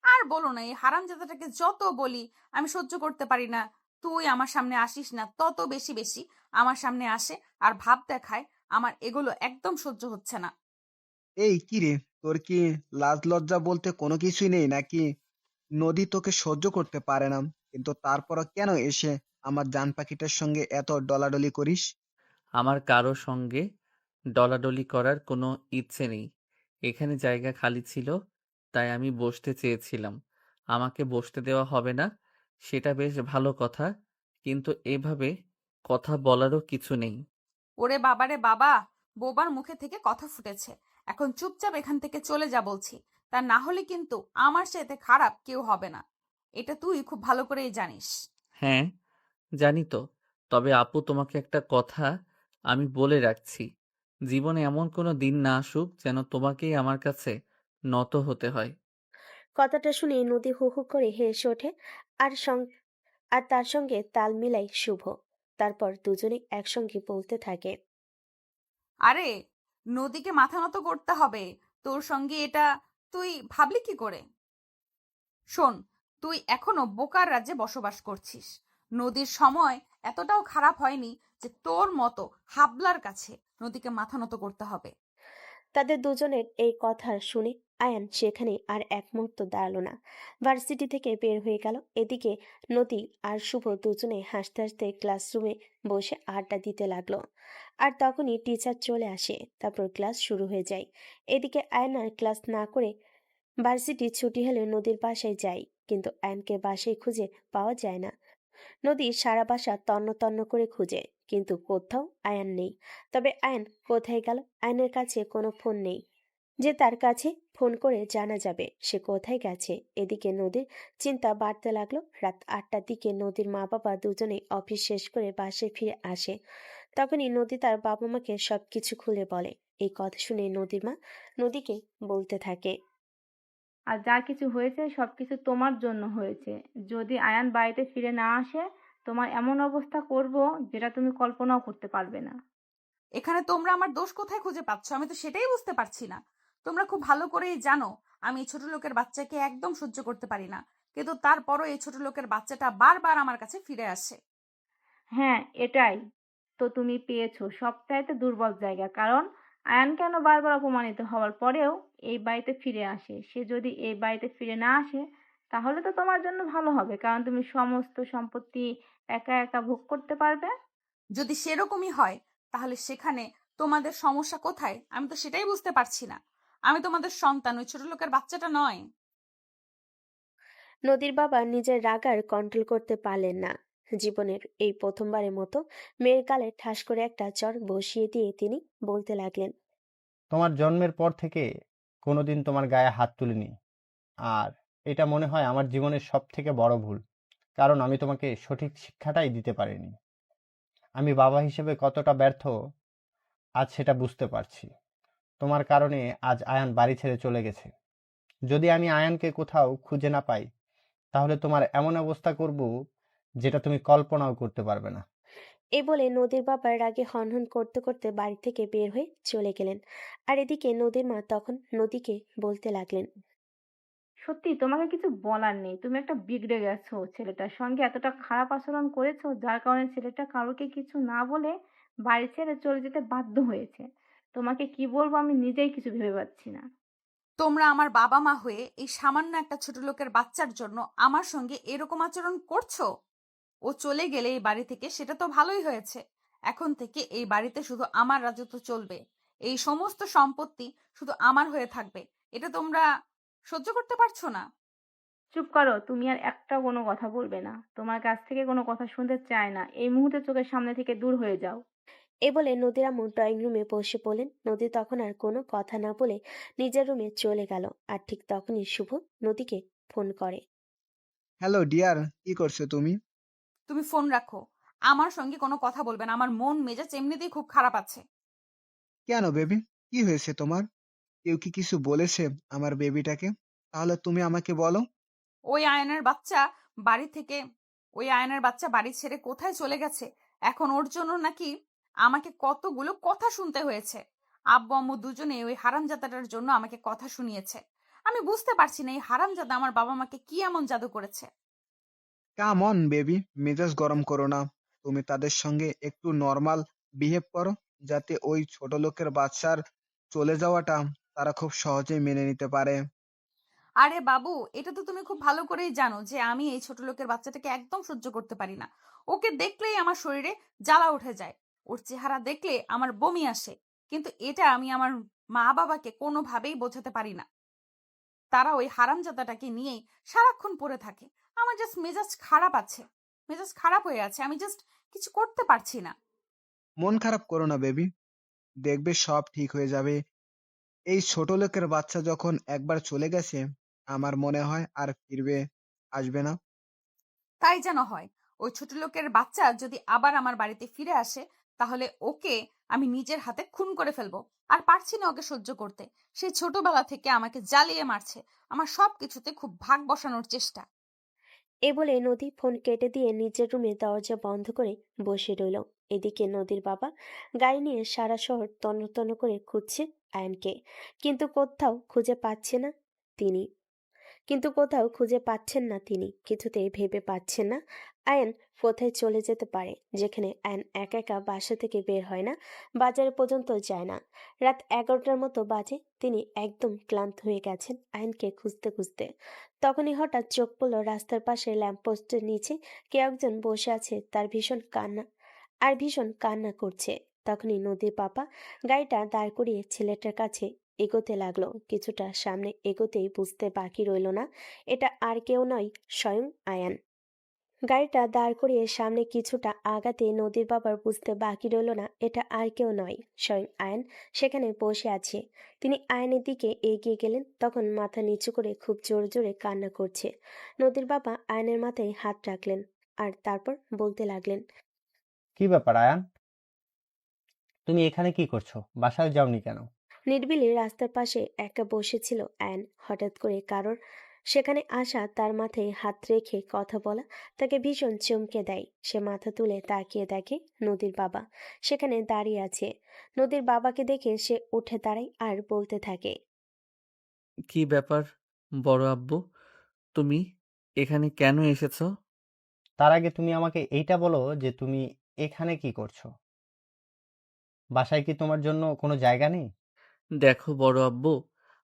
আর বলো না, এই হারামজাদাটাকে যত বলি আমি সহ্য করতে পারি না। তুই আমার সামনে আসিস না, তত বেশি বেশি আমার সামনে আসে আর ভাব দেখায়। আমার এগুলো একদম সহ্য হচ্ছে না। এই কি রে, তোর কি লাজ লজ্জা বলতে কোনো কিছুই নেই নাকি? নদী তোকে সহ্য করতে পারে না, কিন্তু তারপরও কেন এসে আমার জান পাখিটার সঙ্গে এত ডলাডলি করিস? আমার কারো সঙ্গে ডলাডলি করার কোনো ইচ্ছে নেই। এখানে জায়গা খালি ছিল, তাই আমি বসতে চেয়েছিলাম। আমাকে বসতে দেওয়া হবে না, সেটা বেশ ভালো কথা, কিন্তু এভাবে কথা বলারও কিছু নেই। ওরে বাবারে বাবা, বোবার মুখে থেকে কথা ফুটেছে। এখন চুপচাপ এখান থেকে চলে যা বলছি, তা না হলে কিন্তু আমার সাথে খারাপ কেউ হবে না। এটা তুই খুব ভালো করেই জানিস। হ্যাঁ, জানি তো। তবে আপু, তোমাকে একটা কথা আমি বলে রাখছি। জীবনে এমন কোনো দিন না আসুক যেন তোমাকেই আমার কাছে নত হতে হয়। কথাটা শুনে নদী হু হু করে হেসে ওঠে আর আর তার সঙ্গে তাল মিলাই শুভ। তারপর দুজনে একসঙ্গে বলতে থাকে। আরে, নদীকে মাথা নত করতে হবে তোর সঙ্গে, এটা তুই ভাবলি কি করে? শোন, তুই এখনো বোকার রাজ্যে বসবাস করছিস। নদীর সময় এতটাও খারাপ হয়নি যে তোর মতো হাবলার কাছে নদীকে মাথা নত করতে হবে। তাদের দুজনের এই কথা শুনে আয়ান সেখানে আর এক মুহূর্ত দাঁড়ালো না। ভার্সিটি থেকে বের হয়ে গেল। এদিকে নদী আর শুভ দুজনে হাসতে হাসতে ক্লাসরুমে বসে আড্ডা দিতে লাগলো। আর তখনই টিচার চলে আসে। তারপর ক্লাস শুরু হয়ে যায়। এদিকে আয়ন আর ক্লাস না করে ভার্সিটি ছুটি হলে নদীর বাসায় যায়, কিন্তু আয়নকে বাসায় খুঁজে পাওয়া যায় না। নদী সারা বাসা তন্ন তন্ন করে খুঁজে, কিন্তু কোথাও আয়ান নেই। তবে আয়ান কোথায় গেল? আয়নের কাছে কোনো ফোন নেই যে তার কাছে ফোন করে জানা যাবে সে কোথায় গেছে। এদিকে নদীর চিন্তা বাড়তে লাগলো। রাত 8টার দিকে নদীর মা বাবা দুজনেই অফিস শেষ করে বাসায় ফিরে আসে। তখনই নদী তার বাবা মাকে সবকিছু খুলে বলে। এই কথা শুনে নদীর মা নদীকে বলতে থাকে। আর যা কিছু হয়েছে সবকিছু তোমার জন্য হয়েছে। যদি আয়ান বাড়িতে ফিরে না আসে, তোমার এমন অবস্থা করব যেটা তুমি কল্পনাও করতে পারবে না। এখানে তোমরা আমার দোষ কোথায় খুঁজে পাচ্ছ? আমি তো সেটাই বুঝতে পারছি না। তোমরা খুব ভালো করেই জানো আমি এই ছোট লোকের বাচ্চাকে একদম সহ্য করতে পারি না, কিন্তু তারপরও এই ছোট লোকের বাচ্চাটা বারবার আমার কাছে ফিরে আসে। হ্যাঁ, এটাই তো তুমি পেয়েছো সবচাইতে দুর্বল জায়গা। কারণ আয়ান কেন বারবার অপমানিত হওয়ার পরেও এই বাড়িতে ফিরে আসে? সে যদি এই বাড়িতে ফিরে না আসে, তাহলে তো তোমার জন্য ভালো হবে, কারণ তুমি সমস্ত সম্পত্তি একা একা ভোগ করতে পারবে। যদি সেরকমই হয়, তাহলে সেখানে তোমাদের সমস্যা কোথায় আমি তো সেটাই বুঝতে পারছি না। আমি তোমাদের সন্তান, ওই ছোট লোকের বাচ্চাটা নয়। নদীর বাবা নিজের রাগ আর কন্ট্রোল করতে পারলেন না। জীবনের এই প্রথমবারের মতো মেয়ের গালে ঠাস করে একটা চড় বসিয়ে দিয়ে তিনি বলতে লাগলেন। তোমার জন্মের পর থেকে কোনোদিন তোমার গায়ে হাত তুলিনি, আর এটা মনে হয় আমার জীবনের সব থেকে বড় ভুল। কারণ আমি তোমাকে সঠিক শিক্ষাটাই দিতে পারিনি। আমি বাবা হিসেবে কতটা ব্যর্থ আজ সেটা বুঝতে পারছি। তোমার কারণে আজ আয়ান বাড়ি ছেড়ে চলে গেছে। যদি আমি আয়ানকে কোথাও খুঁজে না পাই, তাহলে তোমার এমন অবস্থা করব যেটা তুমি কল্পনাও করতে পারবে না। এই বলে নদীর বাবা রাগে হনহন করতে করতে বাড়ি থেকে বের হয়ে চলে গেলেন। আর এদিকে নদীর মা তখন নদীকে বলতে লাগলেন। সত্যি তোমাকে কিছু বলার নেই, তুমি একটা বিগড়ে গেছো। ছেলেটার সঙ্গে এতটা খারাপ আচরণ করেছো যার কারণে ছেলেটা কারোকে কিছু না বলে বাড়ি ছেড়ে চলে যেতে বাধ্য হয়েছে। তোমাকে কি বলবো আমি নিজেই কিছু ভেবে পাচ্ছি না। তোমরা আমার বাবা মা হয়ে এই সামান্য একটা ছোট লোকের বাচ্চার জন্য আমার সঙ্গে এরকম আচরণ করছো? ও চলে গেলে এই বাড়ি থেকে সেটা তো ভালোই হয়েছে। এখন থেকে এই বাড়িতে শুধু আমার রাজত্ব চলবে। এই সমস্ত সম্পত্তি শুধু আমার হয়ে থাকবে। এটা তোমরা সহ্য করতে পারছো না? চুপ করো, তুমি আর একটা কোনো কথা বলবে না। তোমার কাছ থেকে কোনো কথা শুনতে চাই না। এই মুহূর্তে চোখের সামনে থেকে দূর হয়ে যাও। এ বলে নদীর আম্মু ড্রয়িং রুমে বসে পড়লেন। নদী তখন আর কোনো কথা না বলে নিজের রুমে চলে গেল। আর ঠিক তখনই শুভ নদীকে ফোন করে। হ্যালো ডিয়ার, কি করছো তুমি? তুমি ফোন রাখো। আমার সঙ্গে কোনো কথা বলবে না, আমার মন মেজাজ এমনিতেই খুব খারাপ আছে। কেন বেবি, কি হয়েছে তোমার? কেউ কি কিছু বলেছে আমার বেবিটাকে? তাহলে তুমি আমাকে বলো। ওই আয়নের বাচ্চা বাড়ি থেকে ওই আয়নের বাচ্চা বাড়ি ছেড়ে কোথায় চলে গেছে। এখন ওর জন্য নাকি আমাকে কতগুলো কথা শুনতে হয়েছে। আব্বু আম্মু দুজনে ওই হারামজাদাটার জন্য আমাকে কথা শুনিয়েছে। আমি বুঝতে পারছি না এই হারামজাদা আমার বাবা মাকে কি এমন জাদু করেছে। কাম অন বেবি, মেজাজ গরম করো না। তুমি তাদের সঙ্গে একটু নর্মাল বিহেভ করো, যাতে ওই ছোট লোকের বাচ্চার চলে যাওয়াটা তারা খুব সহজেই মেনে নিতে পারে। আরে বাবু, এটা তো তুমি খুব ভালো করেই জানো যে আমি এই ছোট লোকের বাচ্চাটাকে একদম সহ্য করতে পারি না। ওকে দেখলেই আমার শরীরে জ্বালা উঠে যায়। ওর চেহারা দেখলে আমার বমি আসে। কিন্তু এটা আমি আমার মা বাবাকে কোনোভাবেই বোঝাতে পারি না। তারা ওই হারামজাদাটাকে নিয়েই সারাক্ষণ পড়ে থাকে। আমার জাস্ট মেজাজ খারাপ আছে, মেজাজ খারাপ হয়ে আছে, আমি জাস্ট কিছু করতে পারছি না। মন খারাপ করো না বেবি, দেখবে সব ঠিক হয়ে যাবে। এই ছোট লোকের বাচ্চা যখন একবার চলে গেছে, আমার মনে হয় আর ফিরবে আসবে না। তাই যেন হয়। ওই ছোট লোকের বাচ্চা যদি আবার আমার বাড়িতে ফিরে আসে, তাহলে ওকে আমি নিজের হাতে খুন করে ফেলবো। আর পারছি না ওকে সহ্য করতে। সেই ছোটবেলা থেকে আমাকে জ্বালিয়ে মারছে, আমার সব কিছুতে খুব ভাগ বসানোর চেষ্টা। এ বলে নদী ফোন কেটে দিয়ে নিজের রুমে দরজা বন্ধ করে বসে রইল। এদিকে নদীর বাবা গাড়ি নিয়ে সারা শহর তন্ন তন্ন করে খুঁজছে আয়নকে, কিন্তু কোথাও খুঁজে পাচ্ছে না তিনি কিন্তু কোথাও খুঁজে পাচ্ছেন না তিনি কিছুতেই ভেবে পাচ্ছেন না আয়ন কোথায় চলে যেতে পারে, যেখানে আয়ন একা একা বাসা থেকে বের হয় না, বাজারে পর্যন্ত যায় না। রাত 11টার মতো বাজে, তিনি একদম ক্লান্ত হয়ে গেছেন আয়নকে খুঁজতে খুঁজতে। তখনই হঠাৎ চোখ পড়ল রাস্তার পাশে ল্যাম্পপোস্টের নিচে কে একজন বসে আছে, তার ভীষণ কান্না করছে। তখনই নদীর পাপা গাড়িটা দাঁড় করিয়ে ছেলেটার কাছে এগোতে লাগলো। কিছুটা সামনে এগোতেই বুঝতে বাকি রইল না এটা আর কেউ নয়, স্বয়ং আয়ান। গাড়িটা দাঁড় করিয়ে সামনে কিছুটা আগাতে নদীর বাবার বুঝতে বাকি রইল না এটা আর কেউ নয়, স্বয়ং আয়ান সেখানে বসে আছে। তিনি আয়নের দিকে এগিয়ে গেলেন, তখন মাথা নিচু করে খুব জোরে জোরে কান্না করছে। নদীর বাবা আয়নের মাথায় হাত রাখলেন আর তারপর বলতে লাগলেন, কি ব্যাপার আয়ান, তুমি এখানে কি করছো? বাসায় যাওনি কেন? নির্বিলি রাস্তার পাশে একা বসেছিল অ্যান। হঠাৎ করে কারোর সেখানে আসা, তার মাথায় হাত রেখে কথা বলা তাকে ভীষণ চমকে দেয়। সে মাথা তুলে তাকিয়ে দেখে নদীর বাবা সেখানে দাঁড়িয়ে আছে। নদীর বাবাকে দেখে সে উঠে দাঁড়ায় আর বলতে থাকে, কি ব্যাপার বড় আব্বু, তুমি এখানে কেন এসেছো? তার আগে তুমি আমাকে এইটা বলো যে তুমি এখানে কি করছো? বাসায় কি তোমার জন্য কোনো জায়গা নেই? দেখো বড় আব্বু,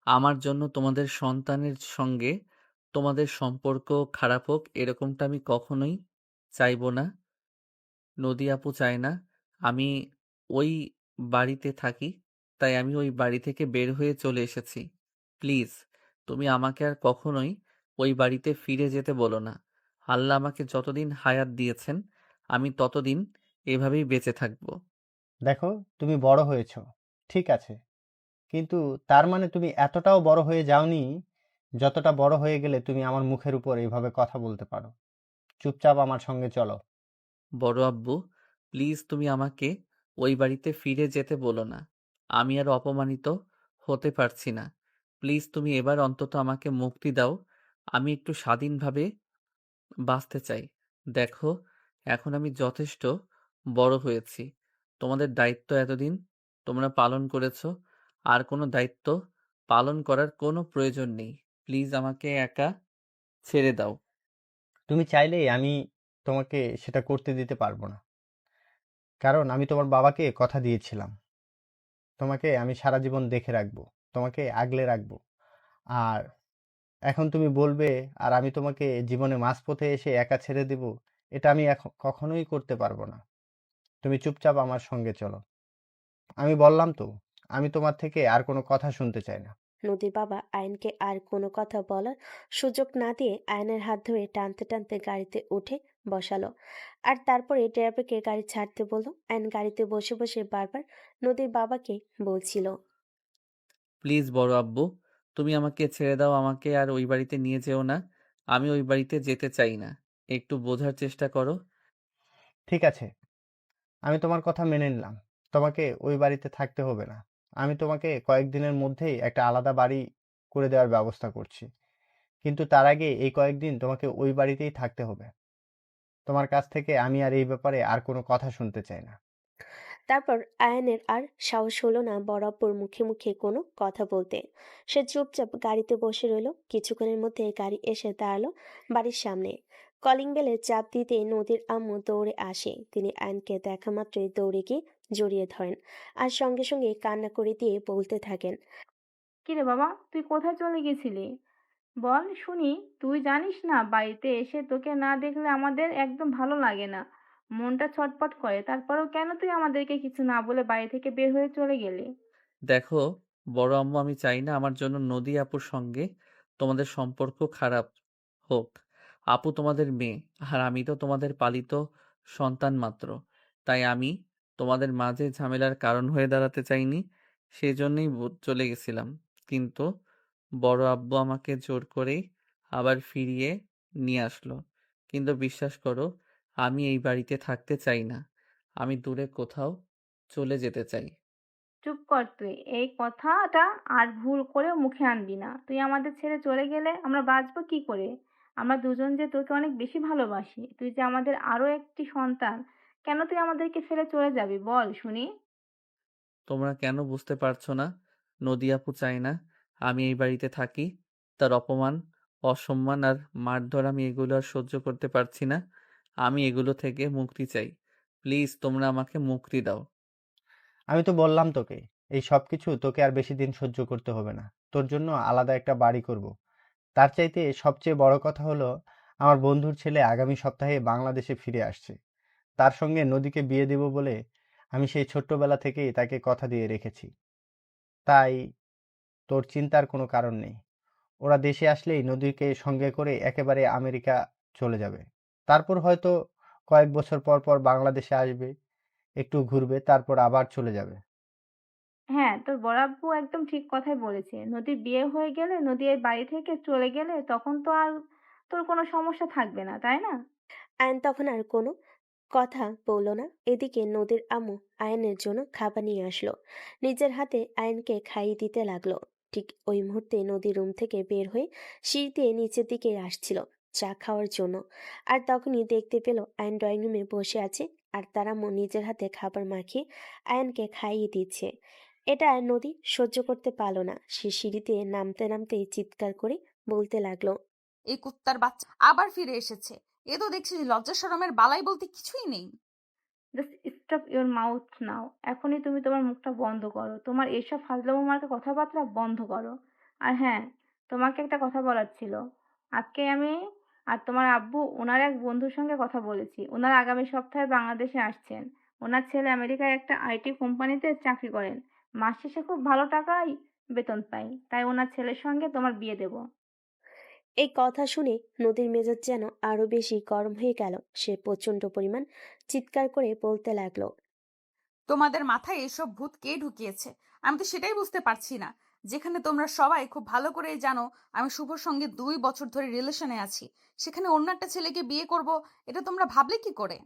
আমার জন্য তোমাদের সন্তানের সঙ্গে তোমাদের সম্পর্ক খারাপ হোক এরকমটা আমি কখনোই চাইবো না। নদী আপু চায় না আমি ওই বাড়িতে থাকি, তাই আমি ওই বাড়ি থেকে বের হয়ে চলে এসেছি। প্লিজ, তুমি আমাকে আর কখনোই ওই বাড়িতে ফিরে যেতে বলো না। আল্লাহ আমাকে যতদিন হায়াত দিয়েছেন আমি ততদিন এভাবেই বেঁচে থাকবো। দেখো, তুমি বড় হয়েছো, ঠিক আছে, কিন্তু তার মানে তুমি এতটাও বড় হয়ে যাওনি যতটা বড় হয়ে গেলে তুমি আমার মুখের উপর এইভাবে কথা বলতে পারো। চুপচাপ আমার সঙ্গে চলো। বড় আব্বু, প্লিজ তুমি আমাকে ওই বাড়িতে ফিরে যেতে বলো না। আমি আর অপমানিত হতে পারছি না। প্লিজ তুমি এবার অন্তত আমাকে মুক্তি দাও। আমি একটু স্বাধীনভাবে বাঁচতে চাই। দেখো, এখন আমি যথেষ্ট বড় হয়েছি। তোমাদের দায়িত্ব এতদিন তোমরা পালন করেছো, আর কোনো দায়িত্ব পালন করার কোনো প্রয়োজন নেই। প্লিজ আমাকে একা ছেড়ে দাও। তুমি চাইলেই আমি তোমাকে সেটা করতে দিতে পারবো না, কারণ আমি তোমার বাবাকে কথা দিয়েছিলাম তোমাকে আমি সারা জীবন দেখে রাখবো, তোমাকে আগলে রাখবো। আর এখন তুমি বলবে আর আমি তোমাকে জীবনে মাঝপথে এসে একা ছেড়ে দেব, এটা আমি এখন কখনোই করতে পারবো না। তুমি চুপচাপ আমার সঙ্গে চলো। আমি বললাম তো, আমি তোমার থেকে আর কোনো কথা শুনতে চাই না। নদীর বাবা আয়নকে আর কোনো কথা বলার সুযোগ না দিয়ে আয়নের হাত ধরে টানতে টানতে গাড়িতে উঠে বসালো। আর তারপরে ড্রাইভারকে গাড়ি ছাড়তে বলল। আয়ন গাড়িতে বসে বসে বারবার নদীর বাবাকে বলছিল, প্লিজ বড় আব্বু, তুমি আমাকে ছেড়ে দাও, আমাকে আর ওই বাড়িতে নিয়ে যেও না। আমি ওই বাড়িতে যেতে চাই না। একটু বোঝার চেষ্টা করো। ঠিক আছে, আমি তোমার কথা মেনে নিলাম। তোমাকে ওই বাড়িতে থাকতে হবে না। আমি তোমাকে কয়েকদিনের মধ্যেই একটা আলাদা বাড়ি করে দেওয়ার ব্যবস্থা করছি। কিন্তু তার আগে এই কয়েকদিন তোমাকে ওই বাড়িতেই থাকতে হবে। তোমার কাছ থেকে আমি আর এই ব্যাপারে আর কোনো কথা শুনতে চাই না। তারপর আয়ানের আর সাহস হলো না বরাবর মুখে মুখে কোনো কথা বলতে। সে চুপচাপ গাড়িতে বসে রইল। কিছুক্ষণের মধ্যে গাড়ি এসে দাঁড়ালো বাড়ির সামনে। কলিং বেলে চাপ দিতে নদীর আম্মু দৌড়ে আসে। তিনি আয়নকে দেখা মাত্রই দৌড়ে গিয়ে জড়িয়ে ধরেন আর সঙ্গে সঙ্গে কান্না করে দিয়ে বলতে থাকেন, কিরে বাবা, তুই কোথায় চলে গেছিলি? বল শুনি। তুই জানিস না বাড়িতে এসে তোকে না দেখলে আমাদের একদম ভালো লাগে না, মনটা ছটপট করে। তারপরেও কেন তুই আমাদেরকে কিছু না বলে বাড়ি থেকে বের হয়ে চলে গেলি? দেখো বড় আম্মু, আমি চাই না আমার জন্য নদী আপুর সঙ্গে তোমাদের সম্পর্ক খারাপ হোক। আপু তোমাদের মেয়ে, আর আমি তো তোমাদের পালিত সন্তান মাত্র। তাই আমি তোমাদের মাঝে ঝামেলার কারণ হয়ে দাঁড়াতে চাইনি। সেই জন্যই চলে গেছিলাম। কিন্তু বড় আব্বু আমাকে জোর করেই আবার ফিরিয়ে নিয়ে আসলো। কিন্তু বিশ্বাস করো, আমি এই বাড়িতে থাকতে চাই না। আমি দূরে কোথাও চলে যেতে চাই। চুপ কর তুই, এই কথাটা আর ভুল করে মুখে আনবি না। তুই আমাদের ছেড়ে চলে গেলে আমরা বাঁচবো কি করে? আমরা দুজন যে তোকে অনেক বেশি ভালোবাসি, তুই যে আমাদের আরো একটি সন্তান। কেন তুই আমাদেরকে ফেলে চলে যাবি বল শুনি। তোমরা কেন বুঝতে পারছো না? নদী আপু চায় না আমি এই বাড়িতে থাকি। তার অপমান, অসম্মান আর মারধর আমি এগুলো আর সহ্য করতে পারছি না। আমি এগুলো থেকে মুক্তি চাই। প্লিজ তোমরা আমাকে মুক্তি দাও। আমি তো বললাম তোকে, এই সব কিছু তোকে আর বেশি দিন সহ্য করতে হবে না। তোর জন্য আলাদা একটা বাড়ি করব। তার চাইতে সবচেয়ে বড় কথা হলো, আমার বন্ধুর ছেলে আগামী সপ্তাহে বাংলাদেশে ফিরে আসছে। তার সঙ্গে নদীকে বিয়ে দেব বলে আমি সেই ছোট্টবেলা থেকেই তাকে কথা দিয়ে রেখেছি। তাই তোর চিন্তার কোনো কারণ নেই। ওরা দেশে আসলেই নদীকে সঙ্গে করে একেবারে আমেরিকা চলে যাবে। তারপর হয়তো কয়েক বছর পর পর বাংলাদেশে আসবে, একটু ঘুরবে, তারপর আবার চলে যাবে। হ্যাঁ, তোর বড় আব্বু একদম ঠিক কথাই বলেছে। নদীর বিয়ে হয়ে গেলে, নদী এই বাড়ি থেকে চলে গেলে তখন তো আর তোর কোনো সমস্যা থাকবে না, তাই না? আয়ন তখন আর কোনো কথা বলল না। এদিকে নদীর আম্মু আয়নের জন্য খাবার নিয়ে আসলো। নিজের হাতে আয়নকে খাইয়ে দিতে লাগলো। ঠিক ওই মুহূর্তে নদী রুম থেকে বের হয়ে সিঁড়ি দিয়ে নিচের দিকে আসছিল চা খাওয়ার জন্য। আর তখনই দেখতে পেল আয়ন ড্রয়িং রুমে বসে আছে আর তার আম্মু নিজের হাতে খাবার মাখিয়ে আয়নকে খাইয়ে দিচ্ছে। এটা আর নদী সহ্য করতে পারলো না। সে সিঁড়িতে নামতে নামতেই চিৎকার করে বলতে লাগলো, এই কুত্তার বাচ্চা আবার ফিরে এসেছে। এ তো দেখছি লজ্জা শরমের বালাই বলতে কিছুই নেই। জাস্ট স্টপ ইওর মাউথ নাও। এখনই তুমি তোমার মুখটা বন্ধ করো। তোমার এসব ফাজলামো মার্কা কথাবার্তা বন্ধ করো। আর হ্যাঁ, তোমাকে একটা কথা বলার ছিল। আজকে আমি আর তোমার আব্বু ওনার এক বন্ধুর সঙ্গে কথা বলেছি। ওনারা আগামী সপ্তাহে বাংলাদেশে আসছেন। ওনার ছেলে আমেরিকায় একটা আইটি কোম্পানিতে চাকরি করেন। মাস শেষে খুব ভালো টাকায় বেতন পায়। তাই ওনার ছেলের সঙ্গে তোমার বিয়ে দেব। এই কথা শুনে নদীর মেজাজ যেন আরো বেশি গরম হয়ে গেল। সে প্রচন্ড পরিমাণ চিৎকার করে বলতে লাগলো, তোমাদের মাথায় এসব ভূত কে ঢুকিয়েছে? আমি তো সেটাই বুঝতে পারছি না। যেখানে তোমরা সবাই খুব ভালো করেই জানো আমি শুভর সঙ্গে 2 বছর ধরে রিলেশনে আছি, সেখানে অন্য একটা ছেলেকে বিয়ে করব, এটা তোমরা ভাবলে কি করে?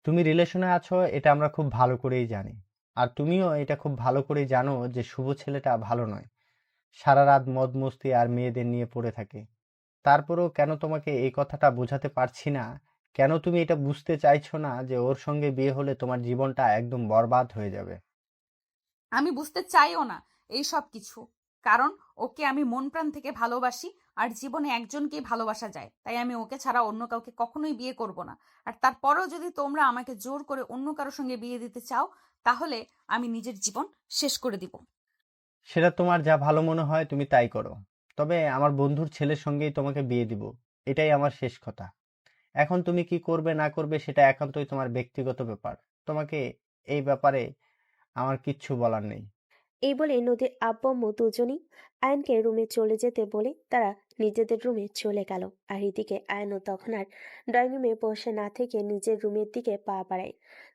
তুমি রিলেশনে আছো এটা আমরা খুব ভালো করেই জানি। আর তুমিও এটা খুব ভালো করেই জানো যে শুভ ছেলেটা ভালো নয়। সারা রাত মদ মস্তি আর মেয়েদের নিয়ে পড়ে থাকে। তারপরেও কেন তোমাকে এই কথাটা বোঝাতে পারছি না, কেন তুমি এটা বুঝতে চাইছো না যে ওর সঙ্গে বিয়ে হলে তোমার জীবনটা একদম বরবাদ হয়ে যাবে? আমি বুঝতে চাইও না এই সব কিছু। কারণ ওকে আমি মন প্রাণ থেকে ভালোবাসি, আর জীবনে একজনকেই ভালোবাসা যায়, তাই আমি ওকে ছাড়া অন্য কাউকে কখনোই বিয়ে করব না। আর তারপরেও যদি তোমরা আমাকে জোর করে অন্য কারোর সঙ্গে বিয়ে দিতে চাও, তাহলে আমি নিজের জীবন শেষ করে দিব। সেটা তোমার যা ভালো মনে হয় তুমি তাই করো। তবে আমার বন্ধুর ছেলের সঙ্গেই তোমাকে বিয়ে দিব, এটাই আমার শেষ কথা। এখন তুমি কি করবে না করবে সেটা একান্তই তোমার ব্যক্তিগত ব্যাপার। তোমাকে এই ব্যাপারে আমার কিচ্ছু বলার নেই। এই বলে নদীর আব্বু আম্মু দুজনই আয়নকে রুমে চলে যেতে বলে তারা নিজেদের রুমে চলে গেল। আর এদিকে আয়নও তখন আর ড্রয়িং রুমে বসে না থেকে নিজের রুমের দিকে পা বাড়ায়।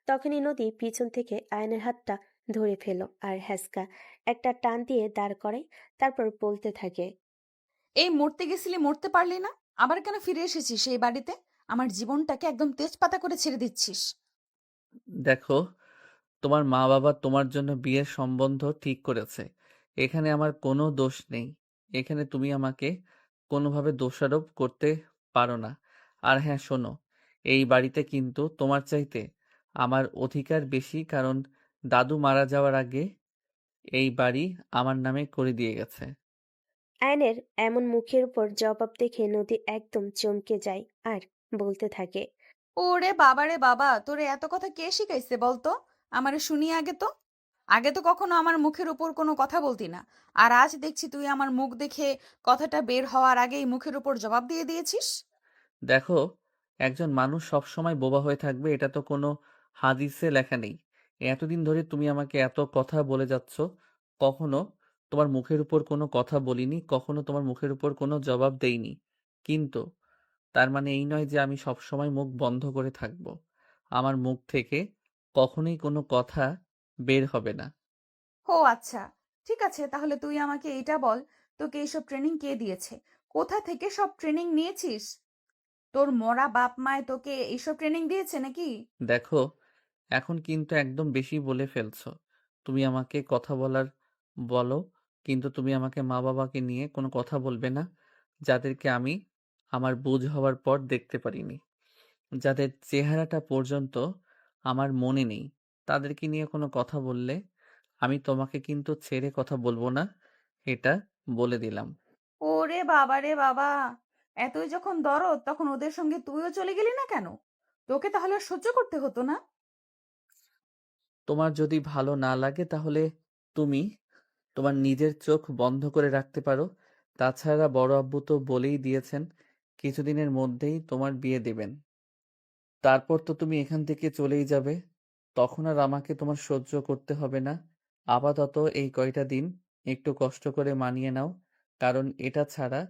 তখনই নদী পিছন থেকে আয়নের হাতটা ধরে ফেলল আর হ্যাসকা একটা টান দিয়ে দাঁড় করায়। তারপর বলতে থাকে, এই মরতে গেছিলি, মরতে পারলি না? আবার কেন ফিরে এসেছিস এই বাড়িতে? আমার জীবনটাকে একদম তেজপাতা করে ছেড়ে দিচ্ছিস। দেখো, তোমার মা-বাবা তোমার জন্য বিয়ের সম্বন্ধ ঠিক করেছে। এখানে আমার কোনো দোষ নেই। এখানে তুমি আমাকে কোনোভাবে দোষারোপ করতে পারো না। আর হ্যাঁ, শোনো, এই বাড়িতে কিন্তু তোমার চাইতে আমার অধিকার বেশি, কারণ দাদু মারা যাওয়ার আগে এই বাড়ি আমার নামে করে দিয়ে গেছে। আয়নের এমন মুখের উপর জবাব দেখে নদী একদম চমকে যায় আর বলতে থাকে। ওরে বাবা রে বাবা, তোরে এত কথা কে শিখাইছে বলতো? আমারে শুনি আগে তো। আগে তো কখনো আমার মুখের উপর কোনো কথা বলতি না, আর আজ দেখছি তুই আমার মুখ দেখে কথাটা বের হওয়ার আগেই মুখের উপর জবাব দিয়ে দিয়েছিস। দেখো, একজন মানুষ সবসময় বোবা হয়ে থাকবে এটা তো কোনো হাদিসে লেখা নেই। এতদিন ধরে তুমি আমাকে এত কথা বলে যাচ্ছ, কখনো তোমার মুখের উপর কোনো কথা বলিনি, কখনো তোমার মুখের উপর কোনো জবাব দেইনি। কিন্তু তার মানে এই নয় যে আমি সবসময় মুখ বন্ধ করে থাকবো। আমার মুখ থেকে কখনোই কোনো কথা বের হবে না। ও আচ্ছা, ঠিক আছে, তাহলে তুই আমাকে এটা বল, তোকে এইসব ট্রেনিং কে দিয়েছে? কোথা থেকে সব ট্রেনিং নিয়েছিস? তোর মরা বাপ মায় তোকে এইসব ট্রেনিং দিয়েছে নাকি? দেখো, এখন কিন্তু একদম বেশি বলে ফেলছো। তুমি আমাকে কথা বলো, কিন্তু তুমি আমাকে মা-বাবাকে নিয়ে কোনো কথা বলবে না, যাদেরকে আমি আমার বুঝ হওয়ার পর দেখতে পারিনি। যাদের চেহারাটা পর্যন্ত আমার মনে নেই, তাদেরকে নিয়ে কোনো কথা বললে আমি তোমাকে কিন্তু ছেড়ে কথা বলবো না, এটা বলে দিলাম। ওরে বাবা রে বাবা, এতই যখন দরদ তখন ওদের সঙ্গে তুইও চলে গেলি না কেন? তোকে তাহলে আর সহ্য করতে হতো না? তোমার যদি ভালো না লাগে তাহলে তুমি তোমার নিজের চোখ বন্ধ করে রাখতে পারো। তাছাড়া বড় আব্বু তো বলেই দিয়েছেন কিছুদিনের মধ্যেই তোমার বিয়ে দেবেন। তারপর তো তুমি এখান থেকে চলেই যাবে। তখন আর আমাকে তোমার সহ্য করতে হবে না। আপাতত এই কয়টা দিন একটু কষ্ট করে মানিয়ে নাও, কারণ এটা ছাড়া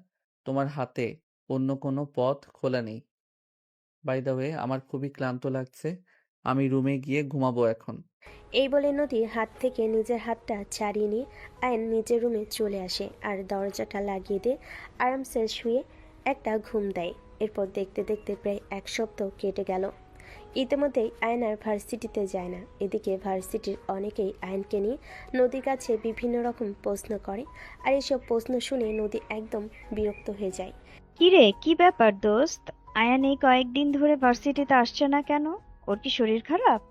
তোমার হাতে অন্য কোনো পথ খোলা নেই। বাই দ্য ওয়ে, আমার খুবই ক্লান্ত লাগছে। আমি রুমে গিয়ে ঘুমাবো এখন। এই বলে নদী হাত থেকে নিজের হাতটা ছাড়িয়ে নিয়ে আয়ন নিজের রুমে চলে আসে আর দরজাটা লাগিয়ে দিয়ে আরামসে শুয়ে একটা ঘুম দেয়। এরপর দেখতে দেখতে প্রায় 1 সপ্তাহ কেটে গেল। ইতিমধ্যেই আয়ন আর ভার্সিটিতে যায় না। এদিকে ভার্সিটির অনেকেই আয়নকে নিয়ে নদীর কাছে বিভিন্ন রকম প্রশ্ন করে, আর এসব প্রশ্ন শুনে নদী একদম বিরক্ত হয়ে যায়। কিরে, কি ব্যাপার দোস্ত? আয়ান এই কয়েকদিন ধরে ভার্সিটিতে আসছে না কেন? ওর কি শরীর খারাপ?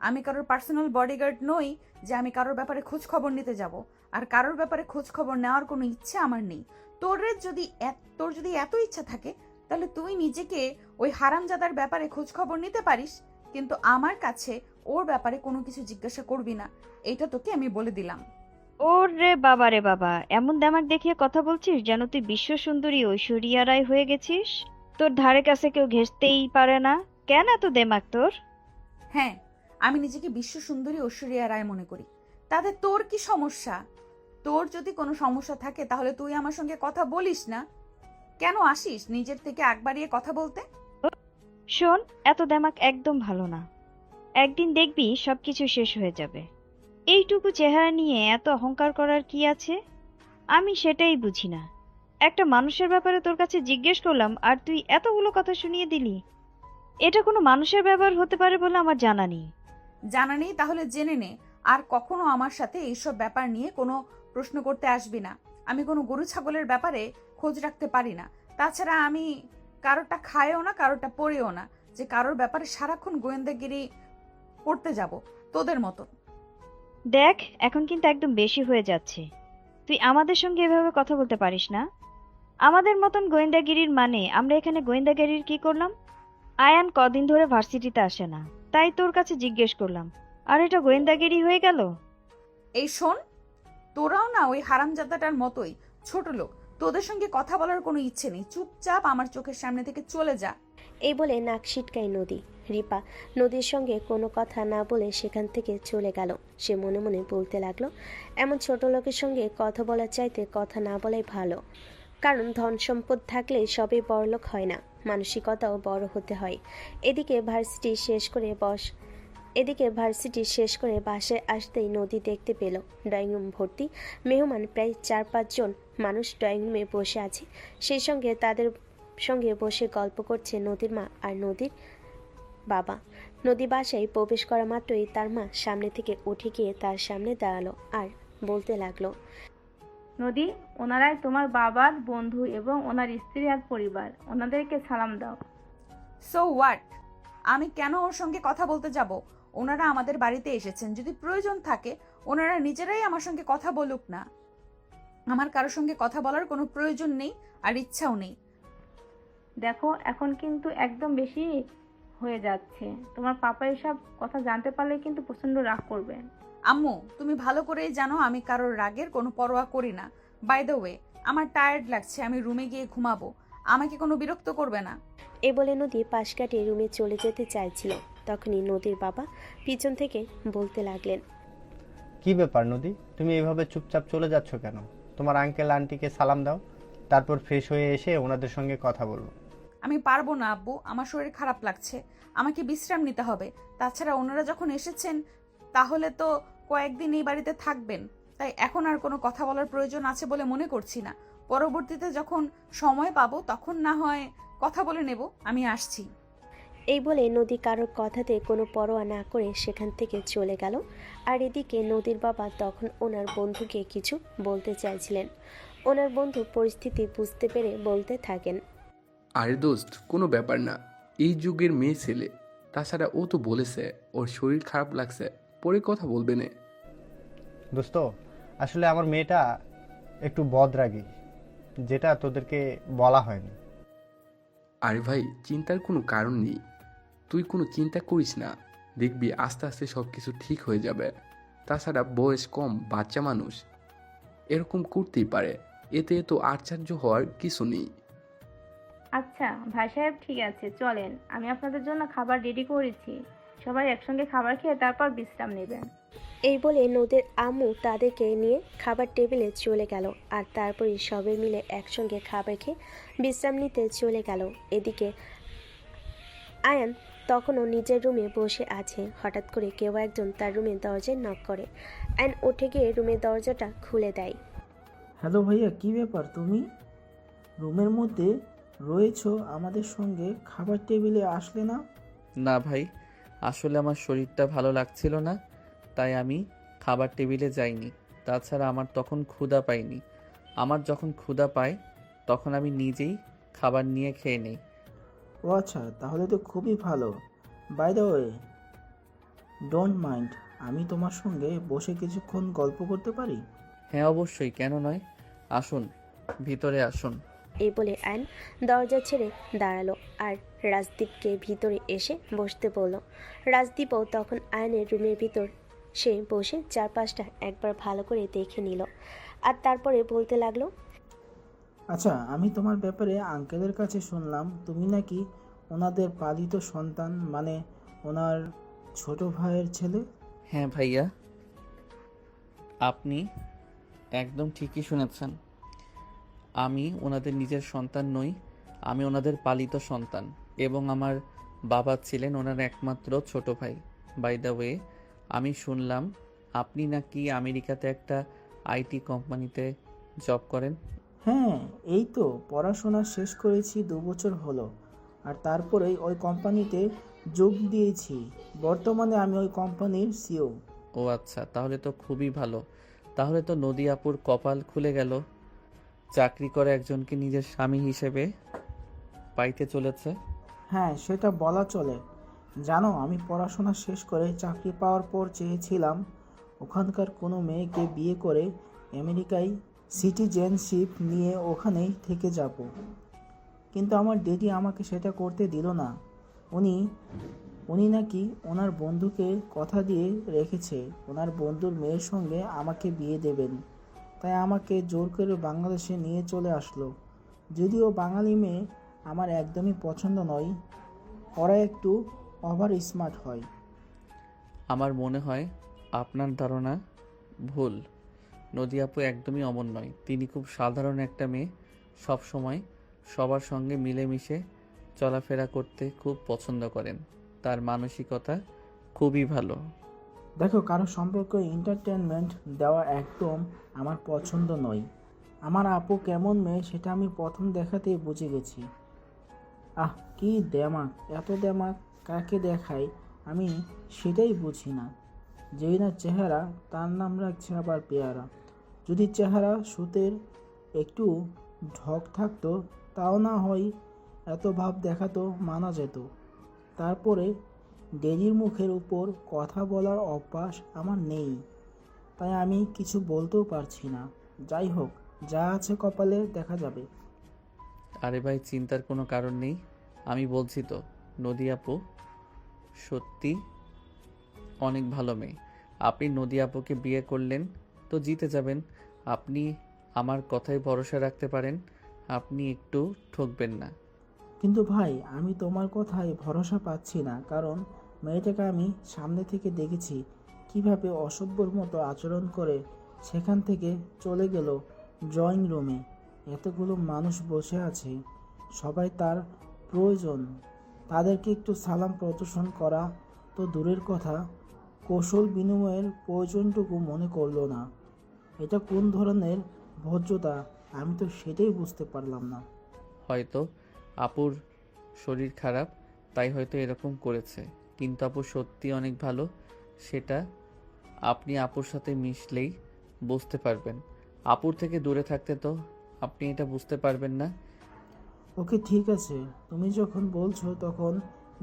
আমি কারোর পার্সোনাল বডিগার্ড নই যে আমি কারোর ব্যাপারে খোঁজ খবর নিতে যাব। আর কারোর ব্যাপারে খোঁজ খবর নেওয়ার কোনো ইচ্ছে আমার নেই। তোর যদি এত ইচ্ছা থাকে, তাহলে তুই নিজেকে ওই হারামজাদার ব্যাপারে খোঁজ খবর নিতে পারিস, কিন্তু আমার কাছে ওর ব্যাপারে কোনো কিছু জিজ্ঞাসা করবি না। এটা তোকে আমি বলে দিলাম। ওর রে বাবা রে বাবা, এমন দেমাক দেখিয়ে কথা বলছিস যেন তুই বিশ্ব সুন্দরী ঐশ্বরিয়া রায় হয়ে গেছিস। তোর ধারে কাছে কেউ ঘেঁষতেই পারে না। কেন এত দেমাক তোর? হ্যাঁ, আমি নিজেকে বিশ্ব সুন্দরী ঐশ্বরিয়া রায় মনে করি। তাতে তোর কি সমস্যা? তোর যদি কোনো সমস্যা থাকে তাহলে তুই আমার সঙ্গে কথা বলিস না। কেন আসিস নিজের থেকে আগ বাড়িয়ে কথা বলতে? শোন, এত দেমাক একদম ভালো না। একদিন দেখবি সবকিছু শেষ হয়ে যাবে। এইটুকু চেহারা নিয়ে এত অহংকার করার কি আছে? আমি সেটাই বুঝি না। একটা মানুষের ব্যাপারে তোর কাছে জিজ্ঞেস করলাম আর তুই এতগুলো কথা শুনিয়ে দিলি। এটা কোনো মানুষের ব্যবহার হতে পারে বলে আমার জানা নেই। জানা নেই তাহলে জেনে নে। আর কখনো আমার সাথে এইসব ব্যাপার নিয়ে কোনো প্রশ্ন করতে আসবি না। আমি কোনো গরু ছাগলের ব্যাপারে খোঁজ রাখতে পারি না। তাছাড়া আমি কারোরটা খায়ও না, কারোরটা পড়েও না, যে কারোর ব্যাপারে সারাক্ষণ গোয়েন্দাগিরি করতে যাব তোদের মতো। দেখ, এখন কিন্তু একদম বেশি হয়ে যাচ্ছে। তুই আমাদের সঙ্গে এভাবে কথা বলতে পারিস না। আমাদের মতন গোয়েন্দাগিরির মানে আমরা এখানে গোয়েন্দাগিরির কি করলাম? আয়ান কদিন ধরে ভার্সিটিতে আসে না, তাই তোর কাছে জিজ্ঞেস করলাম। আর এটা গোয়েন্দাগিরি হয়ে গেল? এই শোন, তোরাও না ওই হারামজাদাটার মতোই ছোট লোক। তোদের সঙ্গে কথা বলার কোনো ইচ্ছে নেই। চুপচাপ আমার চোখের সামনে থেকে চলে যা। এই বলে নাক সিটকায় নদী। রিপা নদীর সঙ্গে কোনো কথা না বলে সেখান থেকে চলে গেল। সে মনে মনে বলতে লাগলো, এমন ছোট লোকের সঙ্গে কথা বলার চাইতে কথা না বলাই ভালো। কারণ ধন সম্পদ থাকলে সবই বড়লোক হয় না, মানসিকতাও বড় হতে হয়। এদিকে ভার্সিটি শেষ করে বাসায় আসতেই নদী দেখতে পেল ড্রয়িং রুম ভর্তি মেহমান। প্রায় 4-5 জন মানুষ ড্রয়িং রুমে বসে আছে। সেই সঙ্গে তাদের সঙ্গে বসে গল্প করছে নদীর মা আর নদীর বাবা। নদী বাসায় প্রবেশ করা মাত্রই তার মা সামনে থেকে উঠে গিয়ে তার সামনে দাঁড়ালো আর বলতে লাগলো, নদী, ওনারাই তোমার বাবার বন্ধু এবং ওনার স্ত্রী আর পরিবার, ওনাদেরকে সালাম দাও। So what? আমি কেন ওর সঙ্গে কথা বলতে যাব? ওনারা আমাদের বাড়িতে এসেছেন, যদি প্রয়োজন থাকে ওনারা নিজেরাই আমার সঙ্গে কথা বলুক না। আমার কারোর সঙ্গে কথা বলার কোনো প্রয়োজন নেই আর ইচ্ছাও নেই। দেখো, এখন কিন্তু একদম বেশি হয়ে যাচ্ছে। তোমার পাপা এসব কথা জানতে পারলে কিন্তু প্রচন্ড রাগ করবে। আম্মু, তুমি ভালো করেই জানো আমি কারোর রাগের কোনো পরোয়া করি না। বাই দ্য ওয়ে, আমার টায়ার্ড লাগছে, আমি রুমে গিয়ে ঘুমাবো। আমাকে কোনো বিরক্ত করবে না। এ বলে নদী পাশ কাটিয়ে রুমে চলে যেতে চাইছিল। তখনই নদীর বাবা পিছন থেকে বলতে লাগলেন, কি ব্যাপার নদী, তুমি এভাবে চুপচাপ চলে যাচ্ছ কেন? তোমার আঙ্কেল আন্টিকে সালাম দাও, তারপর ফ্রেশ হয়ে এসে ওনাদের সঙ্গে কথা বলবো। আমি পারবো না আব্বু, আমার শরীর খারাপ লাগছে, আমাকে বিশ্রাম নিতে হবে। তাছাড়া ওনারা যখন এসেছেন তাহলে তো কয়েকদিন এই বাড়িতে থাকবেন, তাই এখন আর কোনো কথা বলার প্রয়োজন আছে বলে মনে করছি না। পরবর্তীতে যখন সময় পাবো তখন না হয় কথা বলে নেব। আমি আসছি। এই বলে নদী কারোর কথাতে কোনো পরোয়া না করে সেখান থেকে চলে গেল। আর এদিকে নদীর বাবা তখন ওনার বন্ধুকে কিছু বলতে চাইছিলেন। ওনার বন্ধু পরিস্থিতি বুঝতে পেরে বলতে থাকেন, আরে দোস্ত, কোনো ব্যাপার না, এই যুগের মেয়ে ছেলে, তাছাড়া ও তো বলেছে ওর শরীর খারাপ লাগছে, পরে কথা বলবে না। দোস্ত, আসলে আমার মেয়েটা একটু বদরাগী, যেটা তোদেরকে বলা হয়নি। আরে ভাই, চিন্তার কোনো কারণ নেই, তুই কোনো চিন্তা করিস না, দেখবি আস্তে আস্তে সব কিছু ঠিক হয়ে যাবে। তাছাড়া বয়স কম, বাচ্চা মানুষ, এরকম করতেই পারে, এতে তো আশ্চর্য হওয়ার কিছু নেই। আচ্ছা ভাই সাহেব, ঠিক আছে, চলেন, আমি আপনাদের জন্য খাবার রেডি করেছি। সবাই একসঙ্গে খাবার খেয়ে তারপর বিশ্রাম নেবেন। এই বলে নদীর আম্মু তাদেরকে নিয়ে খাবার টেবিলে চলে গেল। আর তারপরে সবাই মিলে একসঙ্গে খাবার খেয়ে বিশ্রাম নিতে চলে গেল। এদিকে আয়ান তখনও নিজের রুমে বসে আছে। হঠাৎ করে কেউ একজন তার রুমের দরজায় নক করে। আয়ান উঠে গিয়ে রুমের দরজাটা খুলে দেয়। হ্যালো ভাইয়া, কি ব্যাপার? তুমি রুমের মধ্যে রয়েছো, আমাদের সঙ্গে খাবার টেবিলে আসলে না? না ভাই, আসলে আমার শরীরটা ভালো লাগছিল না, তাই আমি খাবার টেবিলে যাইনি। তাছাড়া আমার তখন ক্ষুধা পাইনি। আমার যখন ক্ষুধা পায় তখন আমি নিজেই খাবার নিয়ে খেয়ে নিই। ও আচ্ছা, তাহলে তো খুবই ভালো। By the way, don't mind, আমি তোমার সঙ্গে বসে কিছুক্ষণ গল্প করতে পারি? হ্যাঁ অবশ্যই, কেন নয়, আসুন, ভিতরে আসুন। এই বলে আয়ন দরজা ছেড়ে দাঁড়ালো আর রাজদীপকে ভিতরে এসে বসতে বলল। রাজদীপও তখন আয়নের রুমের ভিতর সে বসে চারপাশটা একবার ভালো করে দেখে নিল। আর তারপরে বলতে লাগলো, আচ্ছা, আমি তোমার ব্যাপারে আঙ্কেলের কাছে শুনলাম তুমি নাকি ওনাদের পালিত সন্তান, মানে ওনার ছোট ভাইয়ের ছেলে। হ্যাঁ ভাইয়া, আপনি একদম ঠিকই শুনেছেন। আমি ওনাদের নিজের সন্তান নই, আমি ওনাদের পালিত সন্তান এবং আমার বাবা ছিলেন ওনার একমাত্র ছোট ভাই। বাই দ্য ওয়ে, আমি শুনলাম আপনি নাকি আমেরিকাতে একটা আইটি কোম্পানিতে জব করেন। হ্যাঁ, এই তো পড়াশোনা শেষ করেছি 2 বছর হলো, আর তারপরেই ওই কোম্পানিতে যোগ দিয়েছি। বর্তমানে আমি ওই কোম্পানির সিও। ও আচ্ছা, তাহলে তো খুবই ভালো। তাহলে তো নদী আপুর কপাল খুলে গেল, চাকরি করে একজনকে নিজের স্বামী হিসেবে পাইতে চলেছে। হ্যাঁ, সেটা বলা চলে। জানো, আমি পড়াশোনা শেষ করে চাকরি পাওয়ার পর চেয়েছিলাম ওখানকার কোনো মেয়েকে বিয়ে করে আমেরিকায় সিটিজেনশিপ নিয়ে ওখানেই থেকে যাব, কিন্তু আমার ড্যাডি আমাকে সেটা করতে দিল না। উনি নাকি ওনার বন্ধুকে কথা দিয়ে রেখেছে ওনার বন্ধুর মেয়ের সঙ্গে আমাকে বিয়ে দেবেন, তাই আমাকে জোর করে বাংলাদেশে নিয়ে চলে আসলো। যদিও বাঙালি মেয়ে আমার একদমই পছন্দ নয়, ওরা একটু ওভার স্মার্ট হয়। আমার মনে হয় আপনার ধারণা ভুল। নদী আপু একদমই অমন নয়, তিনি খুব সাধারণ একটা মেয়ে, সব সময় সবার সঙ্গে মিলেমিশে চলাফেরা করতে খুব পছন্দ করেন, তার মানসিকতা খুবই ভালো। দেখো, কারো সম্পর্কে এন্টারটেনমেন্ট দেওয়া একদম আমার পছন্দ নয়। আমার আপু কেমন মেয়ে সেটা আমি প্রথম দেখাতেই বুঝে গেছি। আহ কি দেমাক, এত দেমাক কাকে দেখায় আমি সেটাই বুঝি না। যেই না চেহারা তার নাম রাখছে আবার পেয়ারা। যদি চেহারা সুতের একটু ঢক থাকতো তাও না হয় এত ভাব দেখাতো, মানা যেত। তারপরে ডেজির মুখের উপর কথা বলার অভ্যাস আমার নেই, তাই আমি কিছু বলতেও পারছি না। যাই হোক, যা আছে কপালে দেখা যাবে। আরে ভাই, চিন্তার কোনো কারণ নেই। আমি বলছি তো, নদী আপু সত্যি অনেক ভালো মেয়ে। আপনি নদী আপুকে বিয়ে করলেন তো জিতে যাবেন। আপনি আমার কথায় ভরসা রাখতে পারেন। আপনি একটু ঠকবেন না। কিন্তু ভাই, আমি তোমার কথায় ভরসা পাচ্ছি না, কারণ মেয়েটাকে আমি সামনে থেকে দেখেছি কিভাবে অসভ্যর মতো আচরণ করে সেখান থেকে চলে গেল ড্রয়িং রুমে। এতগুলো মানুষ বসে আছে, সবাই তার প্রয়োজন, তাদেরকে একটু সালাম প্রদর্শন করা তো দূরের কথা, কৌশল বিনিময়ের প্রয়োজনটুকু মনে করলো না। এটা কোন ধরনের ভদ্রতা, আমি তো সেটাই বুঝতে পারলাম না। হয়তো আপুর শরীর খারাপ, তাই হয়তো এরকম করেছে। কিন্তু আপু সত্যি অনেক ভালো, সেটা আপনি আপুর সাথে মিশলেই বুঝতে পারবেন। আপুর থেকে দূরে থাকতে তো আপনি এটা বুঝতে পারবেন না। ওকে ঠিক আছে, তুমি যখন বলছো তখন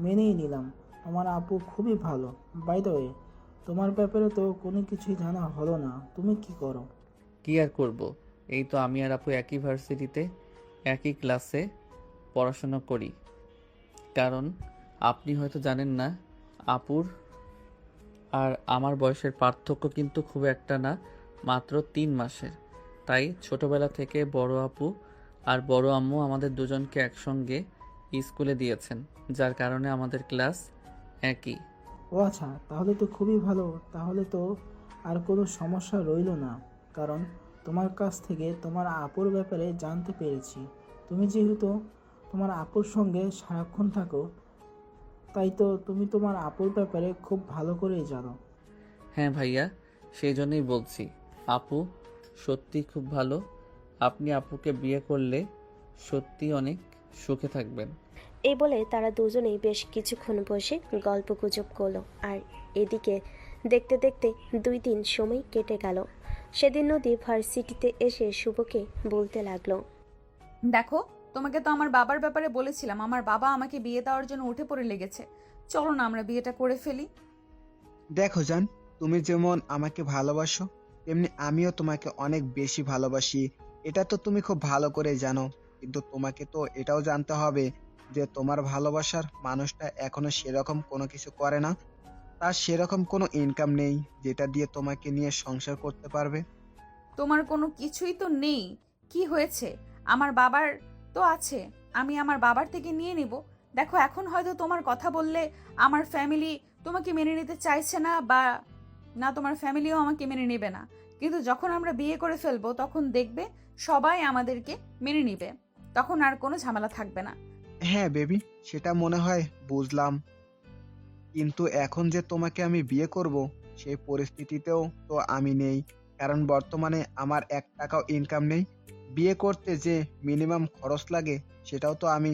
মেনেই নিলাম। আমার আপু খুবই ভালো। বাই দ্য ওয়ে, তোমার ব্যাপারে তো কোনো কিছুই জানা হলো না, তুমি কি করো? কি আর করব, এই তো আমি আর আপু একই ভার্সিটিতে একই ক্লাসে পড়াশোনা করি। কারণ আপনি হয়তো জানেন না, আপুর আর আমার বয়সের পার্থক্য কিন্তু খুব একটা না, মাত্র 3 মাসের। তাই ছোটবেলা থেকে বড় আপু আর বড় আম্মু আমাদের দুজনকে একসঙ্গে স্কুলে দিয়েছেন, যার কারণে আমাদের ক্লাস একই। ও আচ্ছা, তাহলে তো খুবই ভালো। তাহলে তো আর কোনো সমস্যা রইলো না, কারণ তোমার কাছ থেকে তোমার আপুর ব্যাপারে জানতে পেরেছি। তুমি যেহেতু তোমার আপুর সঙ্গে সারাক্ষণ থাকো, তাই তো তুমি তোমার আপুর ব্যাপারে খুব ভালো করেই জানো। হ্যাঁ ভাইয়া, সেই জন্যই বলছি, আপু সত্যি খুব ভালো। আপনি আপুকে বিয়ে করলে সত্যি অনেক সুখে থাকবেন। এই বলে তারা দুজনেই বেশ কিছুক্ষণ বসে গল্প গুজব করলো। আর এদিকে দেখতে দেখতে 2 দিন সময় কেটে গেল। সেদিন নদী ভার্সিটিতে এসে শুভকে বলতে লাগলো, দেখো, তোমাকে তো আমার বাবার ব্যাপারে বলেছিলাম, আমার বাবা আমাকে বিয়ে দেওয়ার জন্য উঠে পড়ে লেগেছে। চলো না আমরা বিয়েটা করে ফেলি। দেখো জান, তুমি যেমন আমাকে ভালোবাসো তেমনি আমিও তোমাকে অনেক বেশি ভালোবাসি। এটা তো তুমি খুব ভালো করে জানো। কিন্তু তোমাকে তো এটাও জানতে হবে যে তোমার ভালোবাসার মানুষটা এখনো সেরকম কোনো কিছু করে না, তার সেরকম কোনো ইনকাম নেই যেটা দিয়ে তোমাকে নিয়ে সংসার করতে পারবে। তোমার কোনো কিছুই তো নেই, কি হয়েছে? আমার বাবার তো আছে, আমি আমার বাবার থেকে নিয়ে নিব। দেখো, এখন হয়তো তোমার কথা বললে আমার ফ্যামিলি তোমাকে মেনে নিতে চাইছে না, বা না তোমার ফ্যামিলিও আমাকে মেনে নেবে না। কিন্তু যখন আমরা বিয়ে করে ফেলবো তখন দেখবে সবাই আমাদেরকে মেনে নিবে, তখন আর কোনো ঝামেলা থাকবে না। হ্যাঁ বেবি, সেটা মনে হয় বুঝলাম, কিন্তু এখন যে তোমাকে আমি বিয়ে করব সেই পরিস্থিতিতেও তো আমি নেই। কারণ বর্তমানে আমার 1 টাকাও ইনকাম নেই। বিয়ে করতে যে মিনিমাম খরচ লাগে সেটাও তো আমি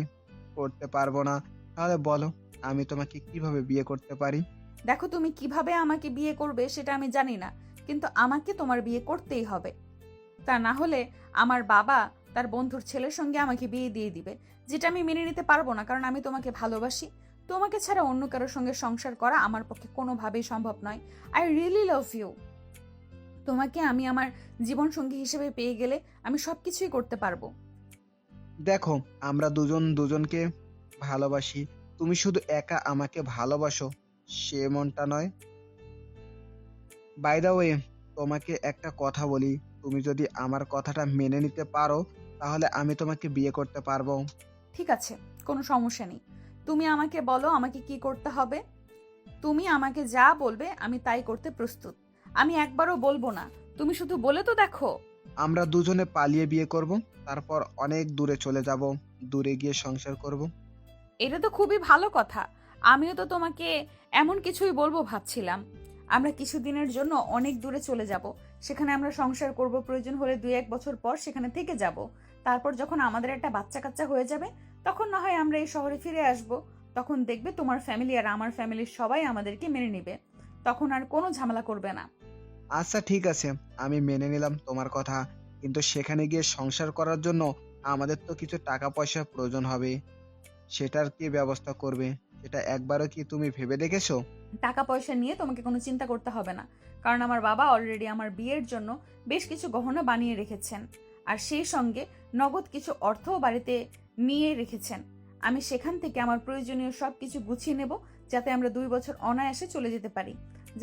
করতে পারবো না। তাহলে বলো, আমি তোমাকে কিভাবে বিয়ে করতে পারি? দেখো, তুমি কিভাবে আমাকে বিয়ে করবে সেটা আমি জানি না, কিন্তু আমাকে তোমার বিয়ে করতেই হবে। তা না হলে আমার বাবা তার বন্ধুর ছেলের সঙ্গে আমাকে বিয়ে দিয়ে দিবে, যেটা আমি মেনে নিতে পারবো না। কারণ আমি তোমাকে ভালোবাসি, তোমাকে ছাড়া অন্য কারোর সঙ্গে সংসার করা আমার পক্ষে কোনোভাবেই সম্ভব নয়। I really love you. তোমাকে আমি আমার জীবন সঙ্গী হিসেবে পেয়ে গেলে আমি সবকিছুই করতে পারবো। দেখো, আমরা দুজন দুজনকে ভালোবাসি, তুমি শুধু একা আমাকে ভালোবাসো সে মনটা নয়। বাই দ্য ওয়ে, তোমাকে একটা কথা বলি, তুমি যদি আমার কথাটা মেনে নিতে পারো তাহলে আমি তোমাকে বিয়ে করতে পারবো। ঠিক আছে, কোনো সমস্যা নেই। তুমি আমাকে বলো আমাকে কি করতে হবে। তুমি আমাকে যা বলবে আমি তাই করতে প্রস্তুত। আমি একবারও বলবো না, তুমি শুধু বলে তো দেখো। আমরা দুজনে পালিয়ে বিয়ে করব, তারপর অনেক দূরে চলে যাব, দূরে গিয়ে সংসার করব। এটা তো খুবই ভালো কথা। আমিও তো তোমাকে এমন কিছুই বলবো ভাবছিলাম। আমরা কিছুদিনের জন্য অনেক দূরে চলে যাব, সেখানে আমরা সংসার করব, প্রয়োজন হলে 2-1 বছর পর সেখানে থেকে যাব। তারপর যখন আমাদের একটা বাচ্চা কাচ্চা হয়ে যাবে তখন না হয় আমরা এই শহরে ফিরে আসব। তখন দেখবে তোমার ফ্যামিলি আর আমার ফ্যামিলির সবাই আমাদেরকে মেনে নেবে। তখন আর কোনো ঝামেলা করবে না। আচ্ছা ঠিক আছে, আমি মেনে নিলাম তোমার কথা, কিন্তু সেখানে গিয়ে সংসার করার জন্য আমাদের তো কিছু টাকা পয়সার প্রয়োজন হবে। সেটার কি ব্যবস্থা করবে? সেটা একবারও কি তুমি ভেবে দেখেছো? টাকা পয়সা নিয়ে তোমাকে কোনো চিন্তা করতে হবে না, কারণ আমার বাবা অলরেডি আমার বিয়ের জন্য বেশ কিছু গহনা বানিয়ে রেখেছেন, আর সেই সঙ্গে নগদ কিছু অর্থও বাড়িতে নিয়ে রেখেছেন। আমি সেখান থেকে আমার প্রয়োজনীয় সব কিছু গুছিয়ে নেব, যাতে আমরা 2 বছর অনায়াসে চলে যেতে পারি,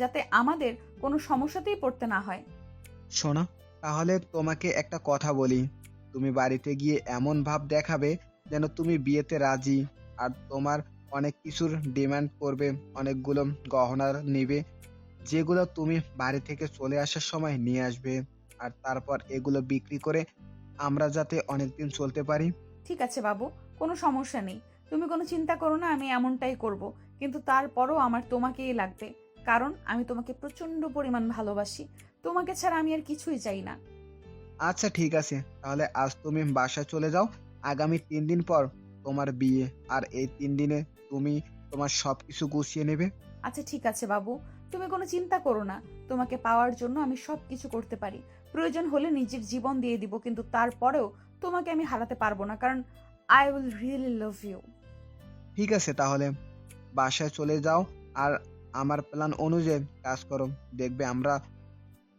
যাতে আমাদের কোনো সমস্যাতেই পড়তে না হয়। শোনো, তাহলে তোমাকে একটা কথা বলি। তুমি বাড়িতে গিয়ে এমন ভাব দেখাবে যেন তুমি বিয়েতে রাজি, আর তোমার অনেক কিছুর ডিমান্ড করবে, অনেকগুলো গহনা নেবে, যেগুলো তুমি বাড়ি থেকে চলে আসার সময় নিয়ে আসবে। আর তারপর এগুলো বিক্রি করে আমরা যাতে অনেকদিন চলতে পারি। ঠিক আছে বাবু, কোনো সমস্যা নেই, তুমি কোনো চিন্তা করো না, আমি এমনটাই করব। কিন্তু তারপরও আমার তোমাকেই লাগবে, কারণ আমি তোমাকে প্রচন্ড পরিমাণ ভালোবাসি। তোমাকে ছাড়া আমি আর কিছুই চাই না। আচ্ছা ঠিক আছে, তাহলে আজ তুমি বাসায় চলে যাও। আগামী 3 দিন পর তোমার বিয়ে, আর এই 3 দিনে তুমি তোমার সবকিছু গুছিয়ে নেবে। আচ্ছা ঠিক আছে বাবু, তুমি কোনো চিন্তা করো না। তোমাকে পাওয়ার জন্য আমি সব কিছু করতে পারি, প্রয়োজন হলে নিজের জীবন দিয়ে দিব, কিন্তু তারপরেও তোমাকে আমি হারাতে পারবো না, কারণ I will really love you. ঠিক আছে, তাহলে বাসায় চলে যাও আর আমার প্ল্যান অনুযায়ী কাজ করো, দেখবে আমরা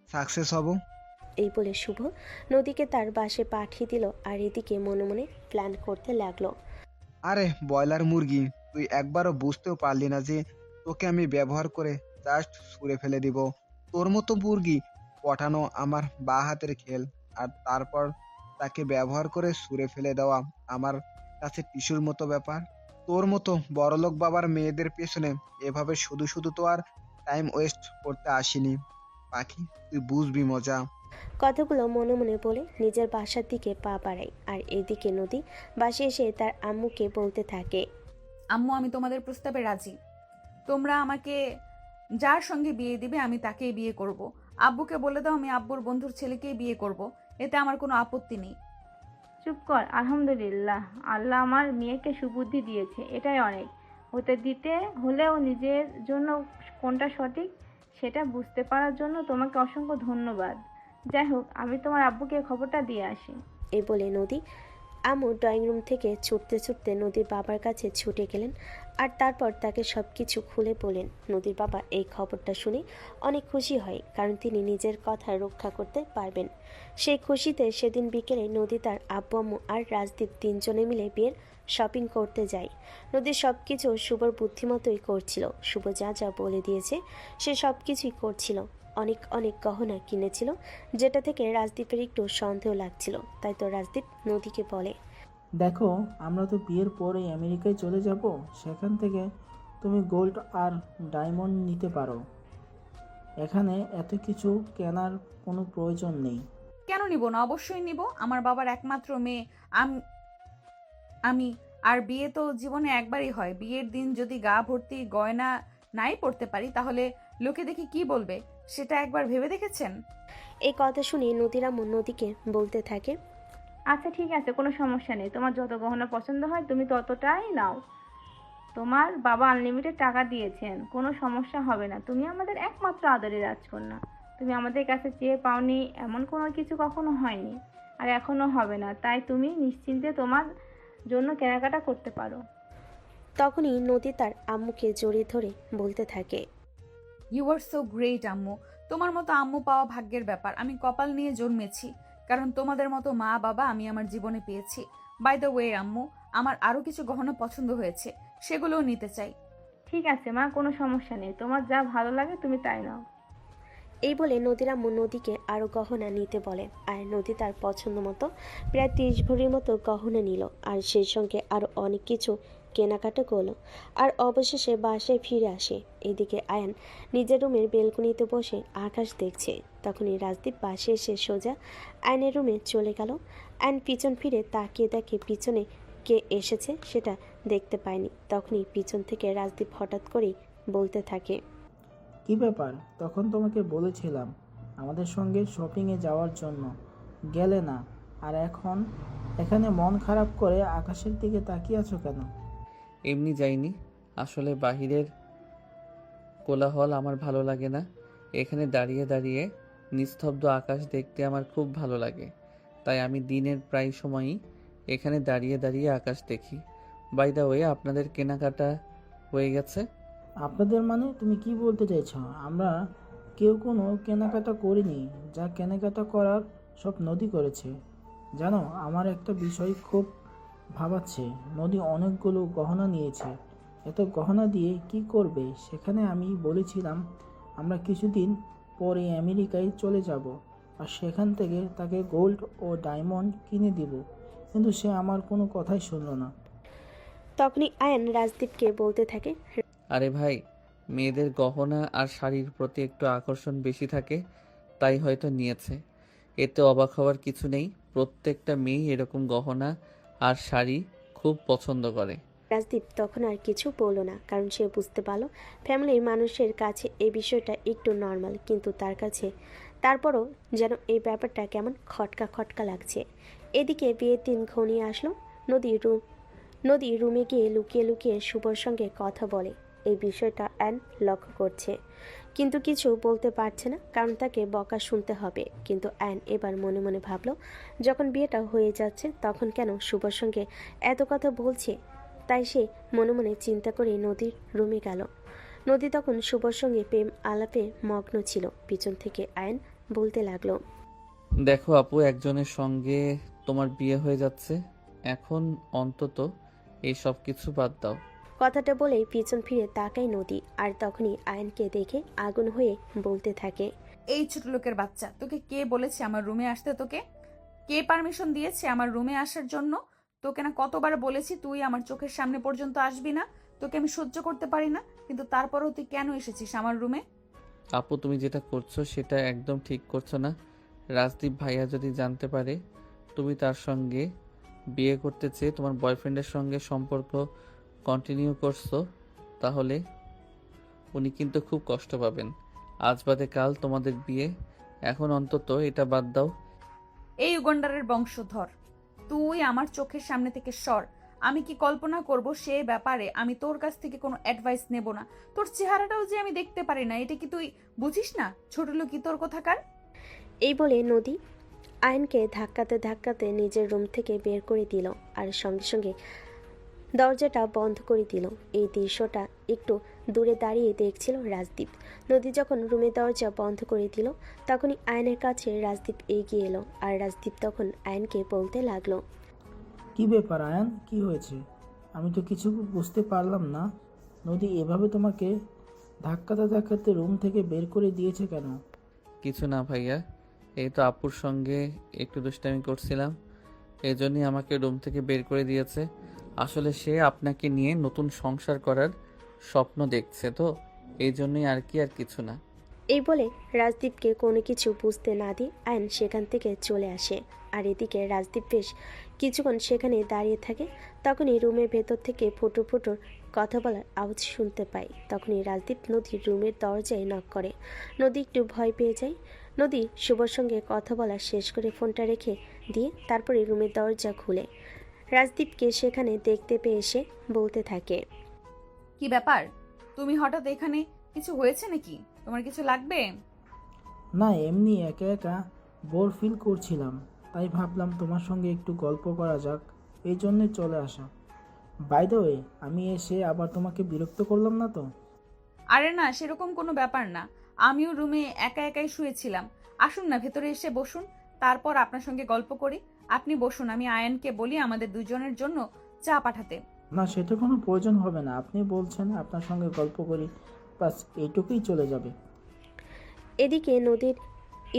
সাকসেস হব। এই বলে শুভ নদীকে তার বাসে পাঠিয়ে দিল আর এদিকে মনে মনে প্ল্যান করতে লাগলো। আরে ব্রয়লার মুরগি, তুই একবারও বুঝতেও পারলি না যে তোকে আমি ব্যবহার করে জাস্ট ছুঁড়ে ফেলে দিব। তোর মতো মুরগি পটানো আমার বাঁ হাতের খেল, আর তারপর তাকে ব্যবহার করে ছুঁড়ে ফেলে দেওয়া আমার কাছে টিস্যুর মতো ব্যাপার। তোর মতো বড়লোক বাবার মেয়েদের পেছনে এভাবে শুধু শুধু তো আর টাইম ওয়েস্ট করতে আসিনি পাখি, তুই বুঝবি মজা। কথাগুলো মনে মনে বলে নিজের বাসার দিকে পা বাড়ায় আর এদিকে নদী বাসে এসে তার আম্মুকে বলতে থাকে। আম্মু, আমি তোমাদের প্রস্তাবে রাজি। তোমরা আমাকে যার সঙ্গে বিয়ে দিবে আমি তাকেই বিয়ে করব। আব্বুকে বলে দাও আমি আব্বুর বন্ধুর ছেলেকেই বিয়ে করব, এতে আমার কোনো আপত্তি নেই। চুপ কর। আলহামদুলিল্লাহ, আল্লাহ আমার মেয়েকে সুবুদ্ধি দিয়েছে, এটাই অনেক। হতে দিতে হলেও নিজের জন্য কোনটা সঠিক সেটা বুঝতে পারার জন্য তোমাকে অসংখ্য ধন্যবাদ। যাই হোক, আমি তোমার আব্বুকে খবরটা দিয়ে আসি। এই বলে নদী আম্মু ড্রয়িং রুম থেকে ছুটতে ছুটতে নদীর বাবার কাছে ছুটে গেলেন আর তারপর তাকে সব কিছু খুলে বলেন। নদীর বাবা এই খবরটা শুনে অনেক খুশি হয়, কারণ তিনি নিজের কথা রক্ষা করতে পারবেন। সেই খুশিতে সেদিন বিকেলে নদী তার আব্বু আম্মু আর রাজদীপ 3 জনে মিলে বিয়ের শপিং করতে যায়। নদী সব কিছু শুভর বুদ্ধিমতোই করছিল। শুভ যা যা বলে দিয়েছে সে সব কিছুই করছিল। অনেক অনেক গহনা কিনেছিল, যেটা থেকে রাজদীপের একটু সন্দেহ লাগছিল। তাই তো রাজদীপ নদীকে বলে, দেখো, আমরা তো বিয়ের পরে আমেরিকায় চলে যাব, সেখান থেকে তুমি গোল্ড আর ডায়মন্ড নিতে পারো। এখানে এত কিছু কেনার কোনো প্রয়োজন নেই। কেন নিব না? অবশ্যই নিব। আমার বাবার একমাত্র মেয়ে আমি আর বিয়ে তো জীবনে একবারই হয়। বিয়ের দিন যদি গা ভর্তি গয়না নাই পড়তে পারি, তাহলে লোকে দেখি কি বলবে, সেটা একবার ভেবে দেখেছেন? এই কথা শুনে নদীর আম্মু নদীকে বলতে থাকে, আচ্ছা ঠিক আছে, কোনো সমস্যা নেই। তোমার যত গহনা পছন্দ হয় তুমি ততটাই নাও। তোমার বাবা আনলিমিটেড টাকা দিয়েছেন, কোনো সমস্যা হবে না। তুমি আমাদের একমাত্র আদরের রাজকন্যা। তুমি আমাদের কাছে চেয়ে পাওনি এমন কোনো কিছু কখনো হয়নি, আর এখনো হবে না। তাই তুমি নিশ্চিন্তে তোমার জন্য কেনাকাটা করতে পারো। তখনই নদী তার আম্মুকে জড়িয়ে ধরে বলতে থাকে, ইউ আর সো গ্রেট আম্মু। তোমার মতো আম্মু পাওয়া ভাগ্যের ব্যাপার। আমি কপাল নিয়ে জন্মেছি, কারণ তোমাদের মতো মা বাবা আমি আমার জীবনে পেয়েছি। বাই দ্য ওয়ে আম্মু, আমার আরো কিছু গহনা পছন্দ হয়েছে, সেগুলোও নিতে চাই। ঠিক আছে মা, কোনো সমস্যা নেই। তোমার যা ভালো লাগে তুমি তাই নাও। এই বলে নদীর আম্মু নদীকে আরও গহনা নিতে বলে আর নদী তার পছন্দ মতো প্রায় 30 ভরির মতো গহনা নিল আর সেই সঙ্গে আরও অনেক কিছু কেনাকাটা করলো আর অবশেষে বাসায় ফিরে আসে। এদিকে আয়ান নিজের রুমের বেলকনিতে বসে আকাশ দেখছে। তখনই রাজদীপ বাসে এসে সোজা আয়নের রুমে চলে গেল। আয়ন পিছন ফিরে তাকিয়ে দেখে পিছনে কে এসেছে সেটা দেখতে পায়নি। তখনই পিছন থেকে রাজদীপ হঠাৎ করেই বলতে থাকে, কি ব্যাপার? তখন তোমাকে বলেছিলাম আমাদের সঙ্গে শপিংয়ে যাওয়ার জন্য, গেলে না, আর এখন এখানে মন খারাপ করে আকাশের দিকে তাকিয়ে আছো কেন? এমনি যাইনি, আসলে বাহিরের কোলাহল আমার ভালো লাগে না। এখানে দাঁড়িয়ে দাঁড়িয়ে নিস্তব্ধ আকাশ দেখতে আমার খুব ভালো লাগে। তাই আমি দিনের প্রায় সময়ই এখানে দাঁড়িয়ে দাঁড়িয়ে আকাশ দেখি। বাই দ্য ওয়ে, আপনাদের কেনাকাটা হয়ে গেছে? আপনাদের মানে তুমি কি বলতে চাইছো? আমরা কেউ কোনো কেনাকাটা করিনি। যা কেনাকাটা করার সব নদী করেছে। জানো, আমার একটা বিষয় খুব ভাবাচ্ছে। নদী অনেকগুলো গহনা নিয়েছে। এত গহনা দিয়ে কি করবে? সেখানে আমি বলেছিলাম আমরা কিছুদিন পরে আমেরিকায় চলে যাব, আর সেখান থেকে তাকে গোল্ড ও ডায়মন্ড কিনে দিব, কিন্তু সে আমার কোনো কথাই শুনলো না। তখনই আয়ান রাজদীপকে বলতে থাকে, আরে ভাই, মেয়েদের গহনা আর শাড়ির প্রতি একটু আকর্ষণ বেশি থাকে, তাই হয়তো নিয়েছে। এতে অবাক হওয়ার কিছু নেই। প্রত্যেকটা মেয়ে এরকম গহনা আর শাড়ি খুব পছন্দ করে। রাজদীপ তখন আর কিছু বলল না, কারণ সে বুঝতে পারল ফ্যামিলির মানুষের কাছে এই বিষয়টা একটু নর্মাল, কিন্তু তার কাছে তারপরও যেন এই ব্যাপারটা কেমন খটকা খটকা লাগছে। এদিকে বিয়ের দিন ঘনিয়ে আসলো। নদী রুমে গিয়ে লুকিয়ে লুকিয়ে শুভর সঙ্গে কথা বলে। এই বিষয়টা অ্যান লক্ষ্য করছে, কিন্তু কিছু বলতে পারছে না, কারণ তাকে বকা শুনতে হবে। কিন্তু অ্যান এবার মনে মনে ভাবলো, যখন বিয়েটা হয়ে যাচ্ছে তখন কেন শুভর সঙ্গে এত কথা বলছে। তাই সে মনে মনে চিন্তা করে নদীর রুমে গেল। নদী তখন শুভর সঙ্গে প্রেম আলাপে মগ্ন ছিল। পিছন থেকে আয়ন বলতে লাগলো, দেখো আপু, একজনের সঙ্গে তোমার বিয়ে হয়ে যাচ্ছে। এখন অন্তত এই সব কিছু বাদ দাও। কথাটা বলেই পিছন ফিরে তাকায় নদী, আর তখনই আয়নকে দেখে আগুন হয়ে বলতে থাকে, এই ছোট লোকের বাচ্চা, তোকে কে বলেছে আমার রুমে আসতে? তোকে কে পারমিশন দিয়েছে আমার রুমে আসার জন্য? তোকে না কতবার বলেছি তুই আমার চোখের সামনে পর্যন্ত আসবি না। তোকে আমি সহ্য করতে পারি না, কিন্তু তারপরেও তুই কেন এসেছিস আমার রুমে? আপু, তুমি যেটা করছো সেটা একদম ঠিক করছো না। রাজদীপ ভাইয়া যদি জানতে পারে তুমি তার সঙ্গে বিয়ে করতে চেয়ে তোমার বয়ফ্রেন্ডের সঙ্গে সম্পর্ক কন্টিনিউ করছো, তাহলে উনি কিন্তু খুব কষ্ট পাবেন। আজ বাদে কাল তোমাদের বিয়ে। এখন অন্তত এটা বাদ দাও। এই উগন্ডারের বংশধর, তুই আমার চোখের সামনে থেকে সর। আমি কি কল্পনা করব সে ব্যাপারে আমি তোর কাছ থেকে কোনো অ্যাডভাইস নেব না। তোর চেহারাটাও যে আমি দেখতে পারি না, এটা কি তুই বুঝিস না? ছোট লোক তোর কোথাকার। এই বলে নদী আয়নকে ধাক্কাতে ধাক্কাতে নিজের রুম থেকে বের করে দিল, আর সঙ্গে সঙ্গে দরজাটা বন্ধ করে দিল। এই দৃশ্যটা একটু দূরে দাঁড়িয়ে দেখছিল রাজদীপ। নদী যখন রুমের দরজা বন্ধ করে দিল, তখনই আয়নের কাছে রাজদীপ এগিয়ে এলো, আর রাজদীপ তখন আয়নকে বলতে লাগলো, কি ব্যাপার আয়ান, কি হয়েছে? আমি তো কিছু বুঝতে পারলাম না। নদী এভাবে তোমাকে ধাক্কাতে ধাক্কাতে রুম থেকে বের করে দিয়েছে কেন? কিছু না ভাইয়া, এই তো আপুর সঙ্গে একটু দুষ্টামি করছিলাম, এই জন্যই আমাকে রুম থেকে বের করে দিয়েছে। আসলে সে আপনাকে নিয়ে নতুন সংসার করার স্বপ্ন দেখছে, তো এই জন্যই আর কি, আর কিছু না। এই বলে রাজদীপকে কোনো কিছু বুঝতে না দিয়ে আয়ন সেখান থেকে চলে আসে। আর এদিকে রাজদীপ বেশ কিছুক্ষণ সেখানে দাঁড়িয়ে থাকে। তখনই রুমের ভেতর থেকে ফুটো ফুটোর কথা বলার আওয়াজ শুনতে পায়। তখনই রাজদীপ নদীর রুমের দরজায় নক করে। নদী একটু ভয় পেয়ে যায়। নদী শুভর সঙ্গে কথা বলা শেষ করে ফোনটা রেখে দিয়ে তারপরে রুমের দরজা খুলে রাজদীপকে সেখানে দেখতে পেয়ে এসে বলতে থাকে, কি ব্যাপার, তুমি হঠাৎ এখানে? কিছু হয়েছে নাকি? তোমার কিছু লাগবে? না, এমনি একা একা বোর ফিল করছিলাম, তাই ভাবলাম তোমার সঙ্গে একটু গল্প করা যাক, এই জন্যে চলে আসা। বাই দ্য ওয়ে, আমি এসে আবার তোমাকে বিরক্ত করলাম না তো? আরে না, সেরকম কোনো ব্যাপার না। আমিও রুমে একা একাই শুয়েছিলাম। আসুন না, ভেতরে এসে বসুন, তারপর আপনার সঙ্গে গল্প করি। আপনি বসুন, আমি আয়ানকে বলি আমাদের দুজনের জন্য চা পাঠাতে। না, সেটা কোনো প্রয়োজন হবে না। আপনি বলছেন আপনার সঙ্গে গল্প করি, বাস এইটুকুই চলে যাবে। এদিকে নদীর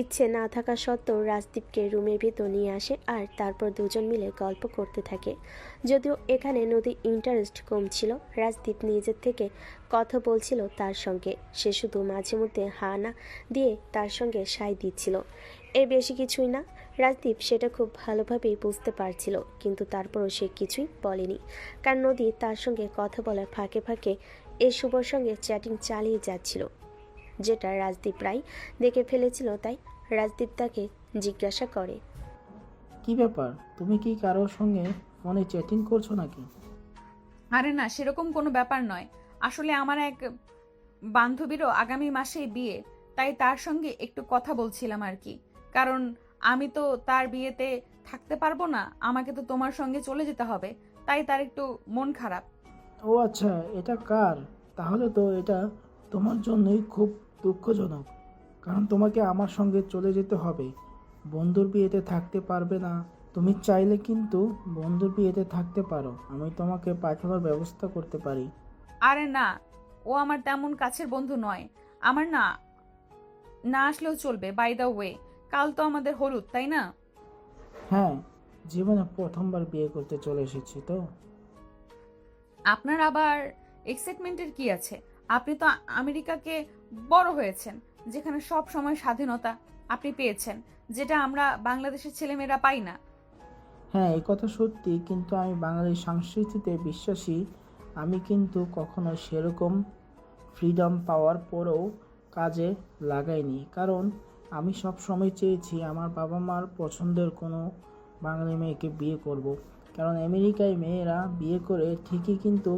ইচ্ছে না থাকা সত্ত্বেও রাজদীপকে রুমের ভিতর নিয়ে আসে, আর তারপর দুজন মিলে গল্প করতে থাকে। যদিও এখানে নদীর ইন্টারেস্ট কম ছিল, রাজদীপ নিজের থেকে কথা বলছিল তার সঙ্গে। সে শুধু মাঝে মধ্যে হা না দিয়ে তার সঙ্গে সায় দিচ্ছিল, এর বেশি কিছুই না। রাজদীপ সেটা খুব ভালোভাবেই বুঝতে পারছিল, কিন্তু তারপরও সে কিছুই বলেনি, কারণ নদী তার সঙ্গে কথা বলার ফাঁকে ফাঁকে এই শুভর সঙ্গে চ্যাটিং চালিয়ে যাচ্ছিল, যেটা রাজদীপ প্রায় দেখে ফেলেছিল। তাই রাজদীপ তাকে জিজ্ঞাসা করে, কি ব্যাপার, তুমি কি কারোর সঙ্গে ফোনে চ্যাটিং করছো নাকি? আরে না, সেরকম কোনো ব্যাপার নয়। আসলে আমার এক বান্ধবীরও আগামী মাসেই বিয়ে, তাই তার সঙ্গে একটু কথা বলছিলাম আর কি। কারণ আমি তো তার বিয়েতে থাকতে পারবো না, আমাকে তো তোমার সঙ্গে চলে যেতে হবে, তাই তার একটু মন খারাপ। ও আচ্ছা, এটা কার? তাহলে তো এটা তোমার জন্যই খুব দুঃখজনক, কারণ তোমাকে আমার সঙ্গে চলে যেতে হবে। বন্ধুর বিয়েতে থাকতে পারবে না। তুমি চাইলে কিন্তু বন্ধুর বিয়েতে থাকতে পারো, আমি তোমাকে পাঠানোর ব্যবস্থা করতে পারি। আরে না, ও আমার তেমন কাছের বন্ধু নয়। আমার না না আসলেও চলবে। বাই দ্য ওয়ে, কাল তো আমাদের হলুদ, তাই না? হ্যাঁ, জীবনে প্রথমবার বিয়ে করতে চলে এসেছি তো। আপনার আবার এক্সাইটমেন্টের কি আছে? আপনি তো আমেরিকাকে বড় হয়েছেন, যেখানে সব সময় স্বাধীনতা আপনি পেয়েছেন, যেটা আমরা বাংলাদেশের ছেলেমেয়েরা পাই না। হ্যাঁ, এই কথা সত্যি, কিন্তু আমি বাঙালি সংস্কৃতিতে বিশ্বাসী। আমি কিন্তু কখনো সেরকম ফ্রিডম পাওয়ার পরেও কাজে লাগাইনি, কারণ আমি সব সময় চেয়েছি আমার বাবা মার পছন্দের কোনো বাঙালি মেয়েকে বিয়ে করব। কারণ আমেরিকায় মেয়েরা বিয়ে করে ঠিকই কিন্তু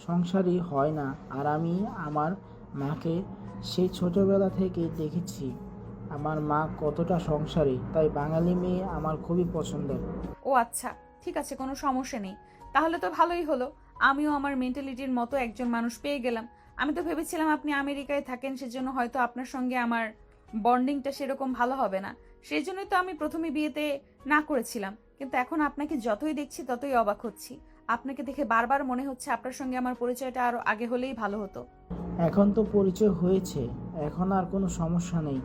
সংসারী হয় না, আর আমি আমার মাকে সেই ছোটোবেলা থেকে দেখেছি আমার মা কতটা সংসারী, তাই বাঙালি মেয়ে আমার খুবই পছন্দের। ও আচ্ছা, ঠিক আছে, কোনো সমস্যা নেই। তাহলে তো ভালোই হলো, আমিও আমার মেন্টালিটির মতো একজন মানুষ পেয়ে গেলাম। আমি তো ভেবেছিলাম আপনি আমেরিকায় থাকেন, সেজন্য হয়তো আপনার সঙ্গে আমার বন্ডিংটা সেরকম ভালো হবে না, সেই জন্যই তো আমি প্রথমে বিয়েতে না করেছিলাম। কিন্তু এখন আপনাকে যতই দেখছি ততই অবাক হচ্ছি। আপনাকে দেখে বারবার মনে হচ্ছে আপনার সঙ্গে আমার পরিচয়টা আরো আগে হলেই ভালো হতো। এখন তো পরিচয় হয়েছে, এখন আর কোনো সমস্যা নেই।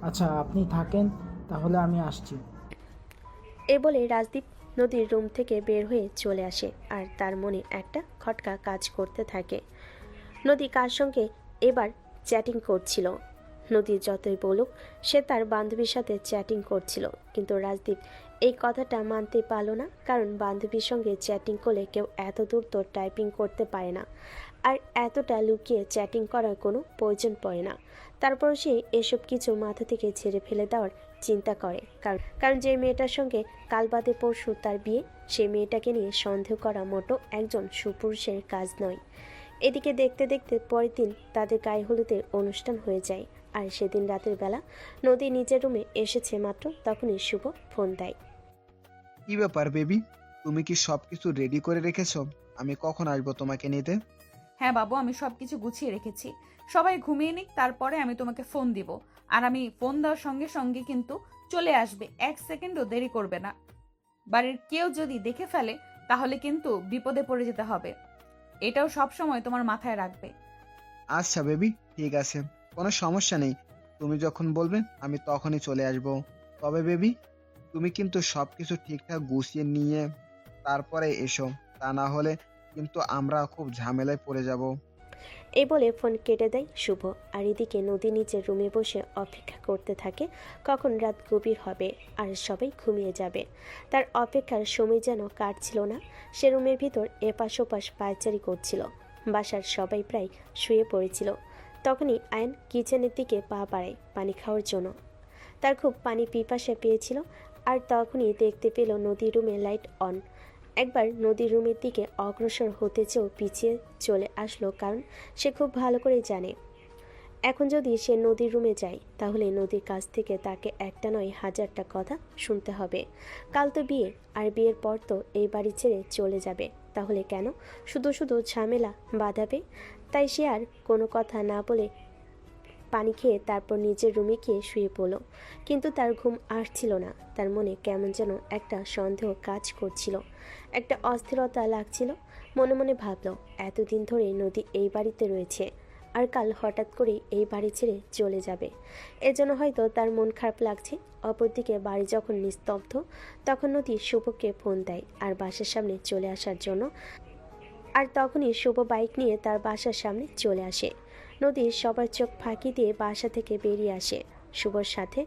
আচ্ছা, আপনি থাকেন, তাহলে আমি আসছি। এ বলে রাজদীপ নদীর রুম থেকে বের হয়ে চলে আসে, আর তার মনে একটা খটকা কাজ করতে থাকে। নদী কার সঙ্গে এবার চ্যাটিং করছিল? নদী যতই বলুক সে তার বান্ধবীর সাথে চ্যাটিং করছিল, কিন্তু রাজদীপ এই কথাটা মানতে পারল না, কারণ বান্ধবীর সঙ্গে চ্যাটিং করলে কেউ এত দূর তো টাইপিং করতে পারে না, আর এতটা লুকিয়ে চ্যাটিং করার কোনো প্রয়োজন পড়ে না। তারপর সে এসব কিছু মাথা থেকে ঝেড়ে ফেলে দেওয়ার চিন্তা করে, কারণ যে মেয়েটার সঙ্গে কাল বাদে পরশু তার বিয়ে, সেই মেয়েটাকে নিয়ে সন্দেহ করা মোটো একজন সুপুরুষের কাজ নয়। এদিকে দেখতে দেখতে পরের দিন তাদের গায়ে হলুদের অনুষ্ঠান হয়ে যায়, আর সেদিন রাতের বেলা নদী নিজের রুমে এসেছে মাত্র, তখনই শুভ ফোন দেয়। কি ব্যাপার বেবি, তুমি কি সবকিছু রেডি করে রেখেছো? আমি কখন আসবো তোমাকে নিতে? হ্যাঁ বাবু, আমি সবকিছু গুছিয়ে রেখেছি। সবাই ঘুমিয়ে নিক, তারপরে আমি তোমাকে ফোন দিব। আর আমি ফোন দেওয়ার সঙ্গে সঙ্গে কিন্তু চলে আসবে, 1 সেকেন্ডও দেরি করবে না। বাড়ির কেউ যদি দেখে ফেলে তাহলে কিন্তু বিপদে পড়ে যেতে হবে, এটাও সব সময় তোমার মাথায় রাখবে। আচ্ছা বেবি, ঠিক আছে, কোনো সমস্যা নেই। তুমি যখন বলবে আমি তখনই চলে আসবো। তবে বেবি, তুমি কিন্তু সবকিছু ঠিকঠাক গুছিয়ে নিয়ে তারপরে এসো, তা না হলে কিন্তু আমরা খুব ঝামেলায় পড়ে যাব। এই বলে ফোন কেটে দেয় শুভ, আর এদিকে নদী নিচের রুমে বসে অপেক্ষা করতে থাকে কখন রাত গভীর হবে আর সবাই ঘুমিয়ে যাবে। তার অপেক্ষার সময় যেন কাটছিল না। সে রুমের ভিতর এপাশ ওপাশ পায়চারি করছিল। বাসার সবাই প্রায় শুয়ে পড়েছিল। তখনই আয়ন কিচেনের দিকে পা বাড়ায় পানি খাওয়ার জন্য। তার খুব পানি পিপাসা পেয়েছিল, আর তখনই দেখতে পেল নদীর রুমে লাইট অন। একবার নদীর রুমের দিকে অগ্রসর হতে চেয়েও পিছিয়ে চলে আসলো, কারণ সে খুব ভালো করে জানে এখন যদি সে নদীর রুমে যায় তাহলে নদীর কাছ থেকে তাকে একটা নয় হাজারটা কথা শুনতে হবে। কাল তো বিয়ে, আর বিয়ের পর তো এই বাড়ি ছেড়ে চলে যাবে, তাহলে কেন শুধু শুধু ঝামেলা বাঁধাবে? তাই সে আর কোনো কথা না বলে পানি খেয়ে তারপর নিজের রুমে গিয়ে শুয়ে পড়ল। কিন্তু তার ঘুম আসছিল না। তার মনে কেমন যেন একটা সন্দেহ কাজ করছিল, একটা অস্থিরতা লাগছিল। মনে মনে ভাবল এতদিন ধরে নদী এই বাড়িতে রয়েছে, আর কাল হঠাৎ করে এই বাড়ি ছেড়ে চলে যাবে, এজন্য হয়তো তার মন খারাপ লাগছে। অপরদিকে বাড়ি যখন নিস্তব্ধ, তখন নদী শুভকে ফোন দেয় আর বাসার সামনে চলে আসার জন্য। আর তখনই শুভ বাইক নিয়ে তার বাসার সামনে চলে আসে। নদী সবার চোখ ফাঁকি দিয়ে বাসা থেকে বেরিয়ে আসে শুভর সাথে,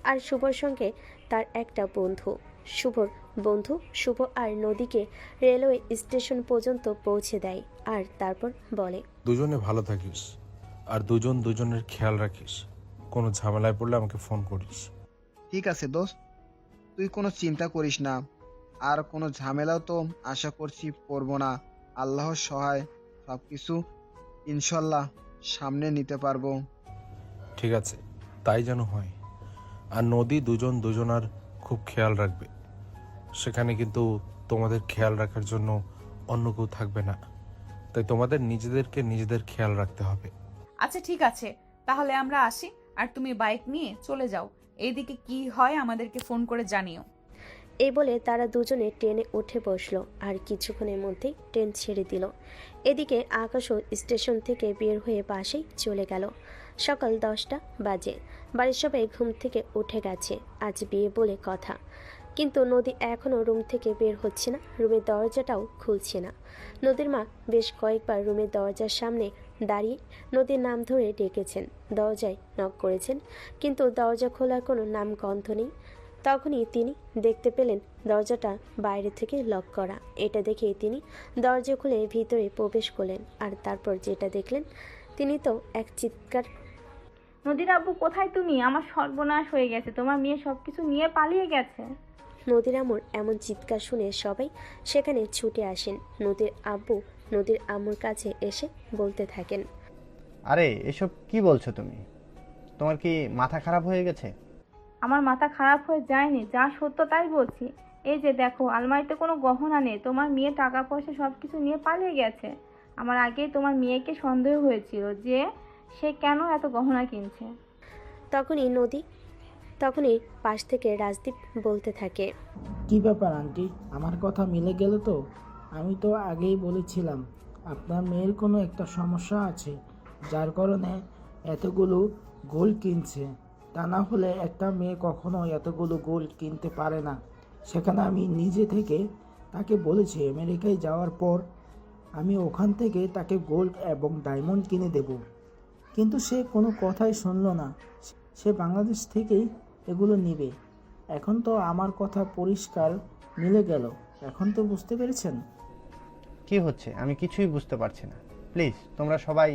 আর শুভর সঙ্গে তার একটা বন্ধু। শুভর বন্ধু শুভ আর নদীকে রেলওয়ে স্টেশন পর্যন্ত পৌঁছে দেয়, আর তারপর বলে, দুজনে ভালো থাকিস, আর দুজন দুজনের খেয়াল রাখিস। কোনো ঝামেলায় পড়লে আমাকে ফোন করিস। ঠিক আছে দোস্ত, তুই কোনো চিন্তা করিস না, আর কোনো ঝামেলাও তো আশা করছি পড়বো না। আল্লাহর সহায় সবকিছু ইনশাল্লাহ সামনে নিতে পারবো। ঠিক আছে, তাই যেন হয়। আর নদী দুজন দুজনার খুব খেয়াল রাখবে। সেখানে কিন্তু তোমাদের খেয়াল রাখার জন্য অন্য কেউ থাকবে না, তাই তোমাদের নিজেদেরকে নিজেদের খেয়াল রাখতে হবে। আচ্ছা ঠিক আছে, তাহলে আমরা আসি, আর তুমি বাইক নিয়ে চলে যাও। এইদিকে কি হয় আমাদেরকে ফোন করে জানিও। এই বলে তারা দুজনে ট্রেনে উঠে বসলো আর কিছুক্ষণের মধ্যেই ট্রেন ছেড়ে দিল। এদিকে আকাশও স্টেশন থেকে বের হয়ে বাসেই চলে গেল। সকাল 10টা বাজে। বাড়ির সবাই ঘুম থেকে উঠে গেছে, আজ বিয়ে বলে কথা। কিন্তু নদী এখনও রুম থেকে বের হচ্ছে না, রুমের দরজাটাও খুলছে না। নদীর মা বেশ কয়েকবার রুমের দরজার সামনে দাঁড়িয়ে নদীর নাম ধরে ডেকেছেন, দরজায় নক করেছেন, কিন্তু দরজা খোলার কোনো নাম গন্ধ নেই। তখনই তিনি দেখতে পেলেন দরজাটা বাইরে থেকে লক করা। এটা দেখেই তিনি দরজা খুলে ভিতরে প্রবেশ করলেন, আর তারপর যেটা দেখলেন তিনি তো এক চিৎকার। নদীর আব্বু কোথায় তুমি? আমার সর্বনাশ হয়ে গেছে, তোমার মেয়ে সবকিছু নিয়ে পালিয়ে গেছে। নদীর আম্মুর এমন চিৎকার শুনে সবাই সেখানে ছুটে আসেন। নদীর আব্বু নদীর আম্মুর কাছে এসে বলতে থাকেন, আরে এসব কি বলছো তুমি? তোমার কি মাথা খারাপ হয়ে গেছে? আমার মাথা খারাপ হয়ে যায়নি, যা সত্য তাই বলছি। এই যে দেখো, আলমারিতে কোনো গহনা নেই, তোমার মেয়ে টাকা পয়সা সবকিছু নিয়ে পালিয়ে গেছে। আমার আগেই তোমার মেয়েকে সন্দেহ হয়েছিল যে সে কেন এত গহনা কিনছে। তখনই পাশ থেকে রাজদীপ বলতে থাকে, কি ব্যাপার আন্টি, আমার কথা মিলে গেল তো? আমি তো আগেই বলেছিলাম আপনার মেয়ের কোনো একটা সমস্যা আছে, যার কারণে এতগুলো গোল্ড কিনছে। তা না হলে একটা মেয়ে কখনো এতগুলো গোল্ড কিনতে পারে না। সেখানে আমি নিজে থেকে তাকে বলেছি আমেরিকায় যাওয়ার পর আমি ওখান থেকে তাকে গোল্ড এবং ডায়মন্ড কিনে দেব, কিন্তু সে কোনো কথাই শুনলো না। সে বাংলাদেশ থেকেই এগুলো নিবে। এখন তো আমার কথা পরিষ্কার মিলে গেল, এখন তো বুঝতে পেরেছেন? কি হচ্ছে আমি কিছুই বুঝতে পারছি না। প্লিজ তোমরা সবাই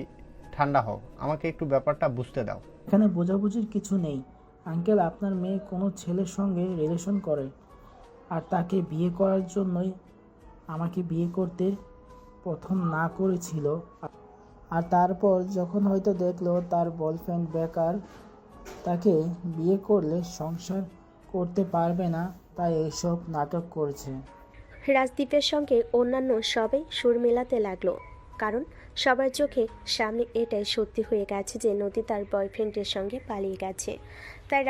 ঠান্ডা হও, আমাকে একটু ব্যাপারটা বুঝতে দাও। এখানে বোঝাবুঝির কিছু নেই আঙ্কেল। আপনার মেয়ে কোনো ছেলের সঙ্গে রিলেশন করে, আর তাকে বিয়ে করার জন্যই আমাকে বিয়ে করতে প্রথম না করেছিল। আর তারপর যখন হয়তো দেখলো তার বয়ফ্রেন্ড বেকার, তাকে বিয়ে করলে সংসার করতে পারবে না, তাই এসব নাটক করছে। রাজদীপের সঙ্গে অন্যান্য সবাই সুর মেলাতে লাগলো, কারণ সবার চোখে সামনে এটাই সত্যি হয়ে গেছে যে নদী তার বয়ফ্রেন্ডের সঙ্গে পালিয়ে গেছে। তাই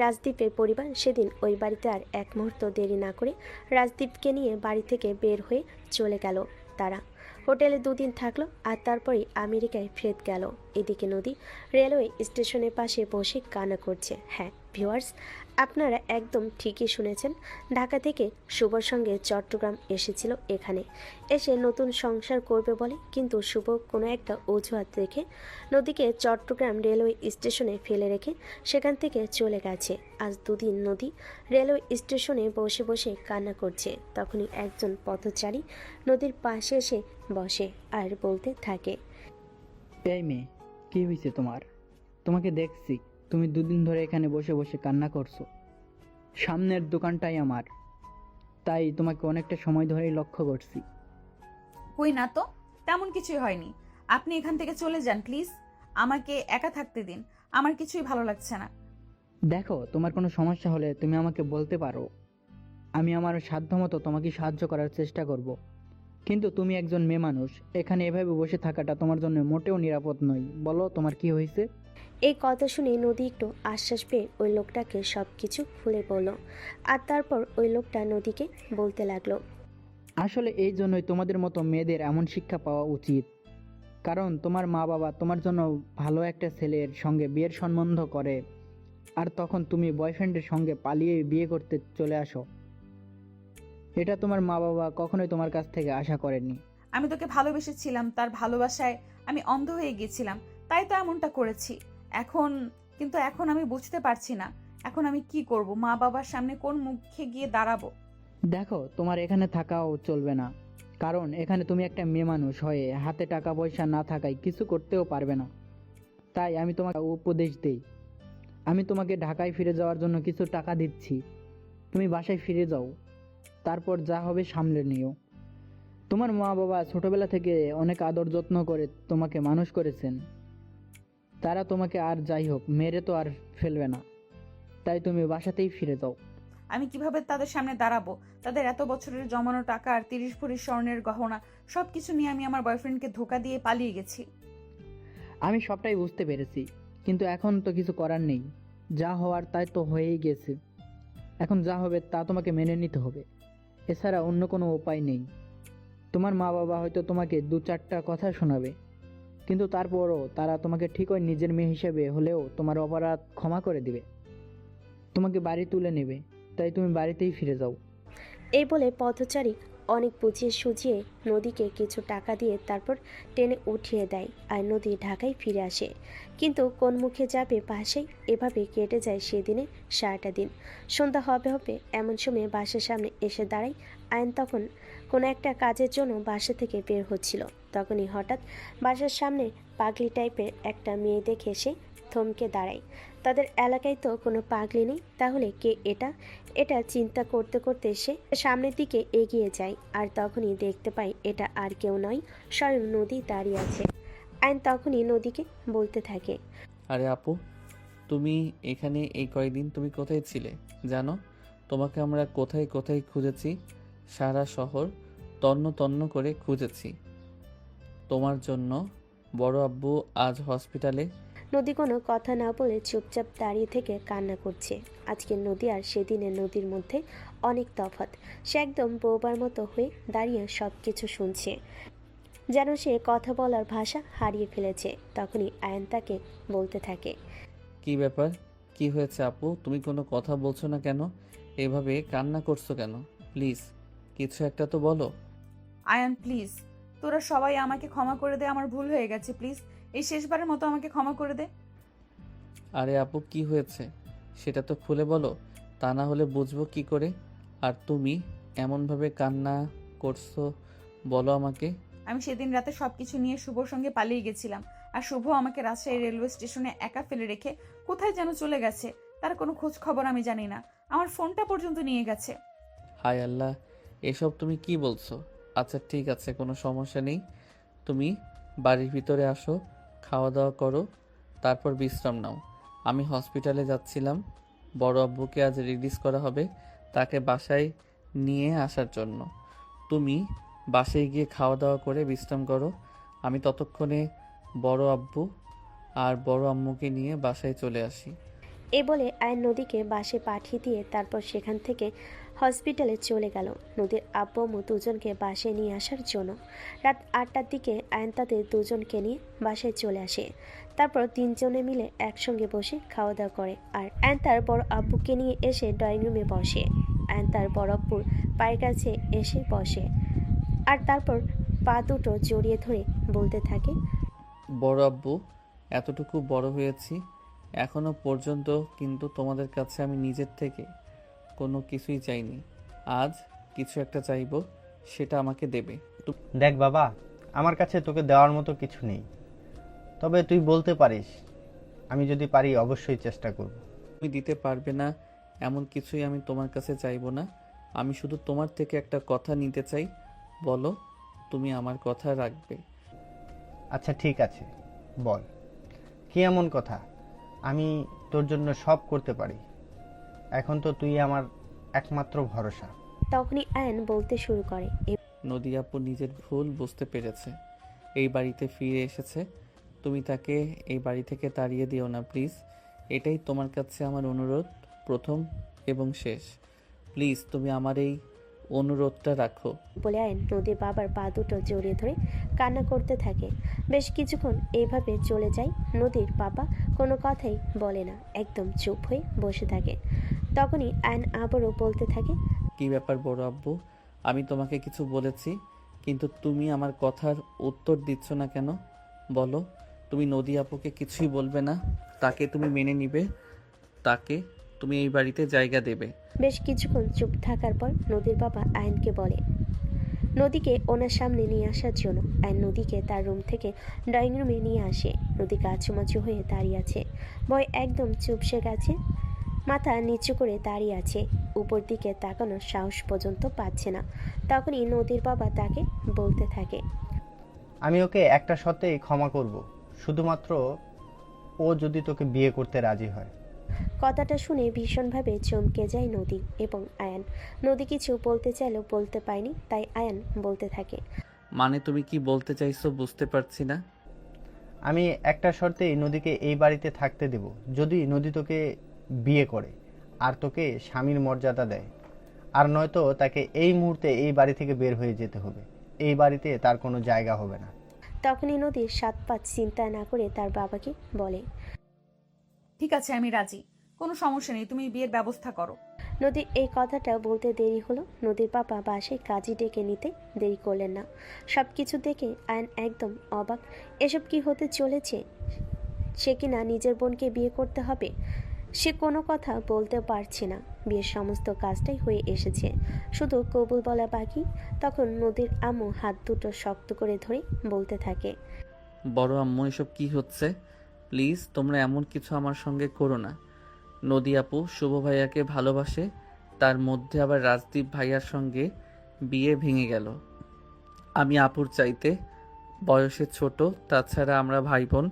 রাজদীপের পরিবার সেদিন ওই বাড়িতে আর এক মুহূর্ত দেরি না করে রাজদীপকে নিয়ে বাড়ি থেকে বের হয়ে চলে গেল। তারা হোটেলে 2 দিন থাকলো, আর তারপরেই আমেরিকায় ফেরত গেল। এদিকে নদী রেলওয়ে স্টেশনের পাশে বসে কান্না করছে। হ্যাঁ ভিউয়ার্স, আপনারা একদম ঠিকই শুনেছেন, ঢাকা থেকে শুভর সঙ্গে চট্টগ্রাম এসেছিল। এখানে এসে নতুন সংসার করবে বলে, কিন্তু শুভ কোনো একটা অজুহাত রেখে নদীকে চট্টগ্রাম রেলওয়ে স্টেশনে ফেলে রেখে সেখান থেকে চলে গেছে। আজ 2 দিন নদী রেলওয়ে স্টেশনে বসে বসে কান্না করছে। তখনই একজন পথচারী নদীর পাশে এসে বসে আর বলতে থাকে, এই মেয়ে, কি হয়েছে তোমার? তোমাকে দেখছি তুমি 2 দিন ধরে এখানে বসে বসে কান্না করছো। সামনের দোকানটাই আমার, তাই তোমাকে অনেকটা সময় ধরেই লক্ষ্য করছি। কই না তো, তেমন কিছুই হয়নি। আপনি এখান থেকে চলে যান প্লিজ, আমাকে একা থাকতে দিন, আমার কিছুই ভালো লাগছে না। দেখো, তোমার কোনো সমস্যা হলে তুমি আমাকে বলতে পারো, আমি আমার সাধ্যমতো তোমাকে সাহায্য করার চেষ্টা করব। কিন্তু তুমি একজন মেয়ে মানুষ, এখানে এভাবে বসে থাকাটা তোমার জন্য মোটেও নিরাপদ নয়। বলো তোমার কি হয়েছে? এই কথা শুনে নদী একটু আশ্বাস পেয়ে ওই লোকটাকে সব কিছু খুলে বলল। আর তারপর ওই লোকটা নদীকে বলতে লাগলো, আসলে এই জন্যই তোমাদের মতো মেয়েদের এমন শিক্ষা পাওয়া উচিত, কারণ তোমার মা বাবা তোমার জন্য ভালো একটা ছেলের সঙ্গে বিয়ের সম্বন্ধ করে, আর তখন তুমি বয়ফ্রেন্ডের সঙ্গে পালিয়ে বিয়ে করতে চলে আসো। এটা তোমার মা বাবা কখনোই তোমার কাছ থেকে আশা করেনি। আমি তোকে ভালোবেসেছিলাম, তার ভালোবাসায় আমি অন্ধ হয়ে গেছিলাম, তাই তো এমনটা করেছি। এখন আমি বুঝতে পারছি না এখন আমি কি করব, মা বাবার সামনে কোন মুখে গিয়ে দাঁড়াবো। দেখো, তোমার এখানে থাকাও চলবে না, কারণ এখানে তুমি একটা মেয়ে মানুষ হয়ে হাতে টাকা পয়সা না থাকায় কিছু করতেও পারবে না। তাই আমি তোমাকে উপদেশ দেই, আমি তোমাকে ঢাকায় ফিরে যাওয়ার জন্য কিছু টাকা দিচ্ছি, তুমি বাসায় ফিরে যাও, তারপর যা হবে সামলে নিও। তোমার মা বাবা ছোটবেলা থেকে অনেক আদর যত্ন করে তোমাকে মানুষ করেছেন, তারা তোমাকে আর যাই হোক মেরে তো আর ফেলবে না, তাই তুমি বাসাতেই ফিরে যাও। আমি কিভাবে তাদের সামনে দাঁড়াবো? তাদের এত বছরের জমানো টাকা আর 30 ভরি স্বর্ণের গহনা সবকিছু নিয়ে আমি আমার বয়ফ্রেন্ডকে ধোকা দিয়ে পালিয়ে গেছি। আমি সবটাই বুঝতে পেরেছি, কিন্তু এখন তো কিছু করার নেই, যা হওয়ার তাই তো হয়েই গেছে। এখন যা হবে তা তোমাকে মেনে নিতে হবে, এছাড়া অন্য কোনো উপায় নেই। তোমার মা বাবা হয়তো তোমাকে 2-4টা কথা শোনাবে, কিন্তু তারপরও তারা তোমাকে ঠিক ওই নিজের মেয়ে হিসেবে হলেও তোমার অপরাধ ক্ষমা করে দিবে, তোমাকে বাড়ি তুলে নেবে, তাই তুমি বাড়িতেই ফিরে যাও। এই বলে পথচারী অনেক বুঝিয়ে সুঝিয়ে নদীকে কিছু টাকা দিয়ে তারপর টেনে উঠিয়ে দেয় আর নদী ঢাকায় ফিরে আসে। কিন্তু কোন মুখে যাবে বাসায়? এভাবে কেটে যায় সেদিনে সারাটা দিন। সন্ধ্যা হবে হবে এমন সময় বাসার সামনে এসে দাঁড়ায় আয়ন। তখন কোনো একটা কাজের জন্য বাসা থেকে বের হচ্ছিল, তখনই হঠাৎ বাসার সামনে পাগলি টাইপের একটা মেয়ে দেখে সে থমকে দাঁড়ায়। তাদের এলাকায় তো কোনো পাগলি নেই, তাহলে কে এটা? এটা চিন্তা করতে করতে সে সামনের দিকে এগিয়ে যায়, আর তখনই দেখতে পায় এটা আর কেউ নয়, স্বয়ং নদী দাঁড়িয়ে আছে। আইন তখনই নদীকে বলতে থাকে, আরে আপু, তুমি এখানে এই কয়দিন তুমি কোথায় ছিলে জানো? তোমাকে আমরা কোথায় কোথায় খুঁজেছি, সারা শহর তন্ন তন্ন করে খুঁজেছি তোমার জন্য। বড় আব্বু আজ হসপিটালে। নদী কোনো কথা না বলে চুপচাপ দাঁড়িয়ে থেকে কান্না করছে। আজকে নদী আর সেদিনের নদীর মধ্যে অনেক তফাৎ। সে একদম বোবার মতো হয়ে দাঁড়িয়ে সব কিছু শুনছে, যেন সে কথা বলার ভাষা হারিয়ে ফেলেছে। তখনই আয়ন তাকে বলতে থাকে, কি ব্যাপার, কি হয়েছে আপু? তুমি কোনো কথা বলছো না কেন? এভাবে কান্না করছো কেন? প্লিজ কিছু একটা তো বলো। আয়ান প্লিজ, তোরা সবাই আমাকে ক্ষমা করে দে, আমার ভুল হয়ে গেছে, প্লিজ এই শেষবারের মতো আমাকে ক্ষমা করে দে। আরে আপু, কি হয়েছে সেটা তো খুলে বলো, তা না হলে বুঝবো কি করে। আর তুমি এমনভাবে কান্না করছো, বলো আমাকে। আমি সেদিন রাতে সবকিছু নিয়ে শুভর সঙ্গে পালিয়ে গেছিলাম, আর শুভ আমাকে রাজশাহী রেলওয়ে স্টেশনে একা ফেলে রেখে কোথায় যেন চলে গেছে। তার কোনো খোঁজ খবর আমি জানি না, আমার ফোনটা পর্যন্ত নিয়ে গেছে। হায় আল্লাহ, এসব তুমি কি বলছো? আচ্ছা ঠিক আছে, কোনো সমস্যা নেই, তুমি বাড়ির ভিতরে আসো, খাওয়া দাওয়া করো, তারপর বিশ্রাম নাও। আমি হসপিটালে যাচ্ছিলাম, বড় আব্বুকে আজ রিলিজ করা হবে, তাকে বাসায় নিয়ে আসার জন্য। তুমি বাসায় গিয়ে খাওয়া দাওয়া করে বিশ্রাম করো, আমি ততক্ষণে বড় আব্বু আর বড় আম্মুকে নিয়ে বাসায় চলে আসি। এ বলে আয়ন নদীকে বাসে পাঠিয়ে দিয়ে তারপর সেখান থেকে হসপিটালে চলে গেল নদীর আব্বু আম্মু দুজনকে বাসায় নিয়ে আসার জন্য। রাত 8টার দিকে আয়ন তাদের দুজনকে নিয়ে বাসায় চলে আসে। তারপর তিনজনে মিলে একসঙ্গে বসে খাওয়া দাওয়া করে, আর আয়ন তার বড় আব্বুকে নিয়ে এসে ড্রয়িং রুমে বসে। আয়ন তার বড় আব্বুর পায়ের কাছে এসে বসে, আর তারপর পা দুটো জড়িয়ে ধরে বলতে থাকে, বড় আব্বু, এতটুকু বড় হয়েছি এখনো পর্যন্ত কিন্তু তোমাদের কাছে আমি নিজের থেকে কোনো কিছুই চাইনি। আজ কিছু একটা চাইবো, সেটা আমাকে দেবে। দেখ বাবা, আমার কাছে তোকে দেওয়ার মতো কিছু নেই, তবে তুই বলতে পারিস, আমি যদি পারি অবশ্যই চেষ্টা করব। তুমি দিতে পারবে না এমন কিছুই আমি তোমার কাছে চাইবো না, আমি শুধু তোমার থেকে একটা কথা নিতে চাই, বলো তুমি আমার কথা রাখবে। আচ্ছা ঠিক আছে, বল কি এমন কথা? আমি তোর জন্য সব করতে পারি, এখন তো তুই আমার একমাত্র ভরসা। তখনই আয়ন বলতে শুরু করে, নদী আপু নিজের ভুল বুঝতে পেরেছে, এই বাড়িতে ফিরে এসেছে, তুমি তাকে এই বাড়ি থেকে তাড়িয়ে দিও না প্লিজ, এটাই তোমার কাছে আমার অনুরোধ, প্রথম এবং শেষ। প্লিজ তুমি আমার এই অনুরোধটা রাখো। বলে আয়ন নদীর বাবার পা দুটো জড়িয়ে ধরে কান্না করতে থাকে। বেশ কিছুক্ষণ এইভাবে চলে যায়। নদীর বাবা কোনো কথাই বলে না, একদম চুপ হয়ে বসে থাকে। তখনই আয়ন আবারও বলতে থাকে, কি ব্যাপার বড় আব্বু, আমি তোমাকে কিছু বলেছি কিন্তু তুমি আমার কথার উত্তর দিচ্ছ না কেন? বলো, তুমি নদী আপুকে কিছুই বলবে না, তাকে তুমি মেনে নিবে, তাকে তুমি এই বাড়িতে জায়গা দেবে। বেশ কিছুক্ষণ চুপ থাকার পর নদীর বাবা আয়নকে বলে, নদীকে ওনার সামনে নিয়ে আসার জন্য আয়ন নদীকে তার রুম থেকে ড্রয়িং রুমে নিয়ে আসে। নদী কাচুমাচু হয়ে দাঁড়িয়ে আছে, ভয় একদম চুপসে গেছে, মাথা নিচু করে দাঁড়িয়ে আছে, উপর দিকে তাকানোর সাহস পর্যন্ত পাচ্ছে না। তখনই নদীর বাবা তাকে বলতে থাকে, আমি ওকে একটা শর্তেই ক্ষমা করব, শুধুমাত্র ও যদি তোকে বিয়ে করতে রাজি হয়। কথাটা শুনে ভীষণভাবে চমকে যায় নদী এবং আয়ান। নদী কিছু বলতে চাইলেও বলতে পায়নি, তাই আয়ান বলতে থাকে, মানে তুমি কি বলতে চাইছো বুঝতে পারছি না। আমি একটা শর্তেই নদীকে এই বাড়িতে থাকতে দেব, যদি নদী তোকে বিয়ে করে আর তোকে স্বামীর মর্যাদা দেয়, আর নয়তো তাকে এই মুহূর্তে এই বাড়ি থেকে বের হয়ে যেতে হবে। এই বাড়িতে তার কোনো জায়গা হবে না। তখনই নদীর 7-5 চিন্তা না করে তার বাবাকে বলে, ঠিক আছে, আমি রাজি, কোনো সমস্যা নেই, তুমি বিয়ের ব্যবস্থা করো। নদীর এই কথাটা বলতে দেরি হলো। নদীর বাবা বাসায় কাজী ডেকে নিতে দেরি করলেন না। সব কিছু দেখে আয়ন একদম অবাক। এসব কি হতে চলেছে? সে কিনা নিজের বোনকে বিয়ে করতে হবে। সে কোনো কথা বলতে পারছে না। বিয়ের সমস্ত কাজটাই হয়ে এসেছে, শুধু কবুল বলা বাকি। তখন নদীর আম্মু হাত দুটো শক্ত করে ধরে বলতে থাকে, বড় আম্মু, এসব কি হচ্ছে? প্লিজ তোমরা এমন কিছু আমার সঙ্গে করো না। নদী আপু শুভ ভাইয়াকে ভালোবাসে, তার মধ্যে আবার রাজদীপ ভাইয়ার সঙ্গে বিয়ে ভেঙে গেল। আমি আপুর চাইতে বয়সে ছোট, তাছাড়া আমরা ভাই বোন।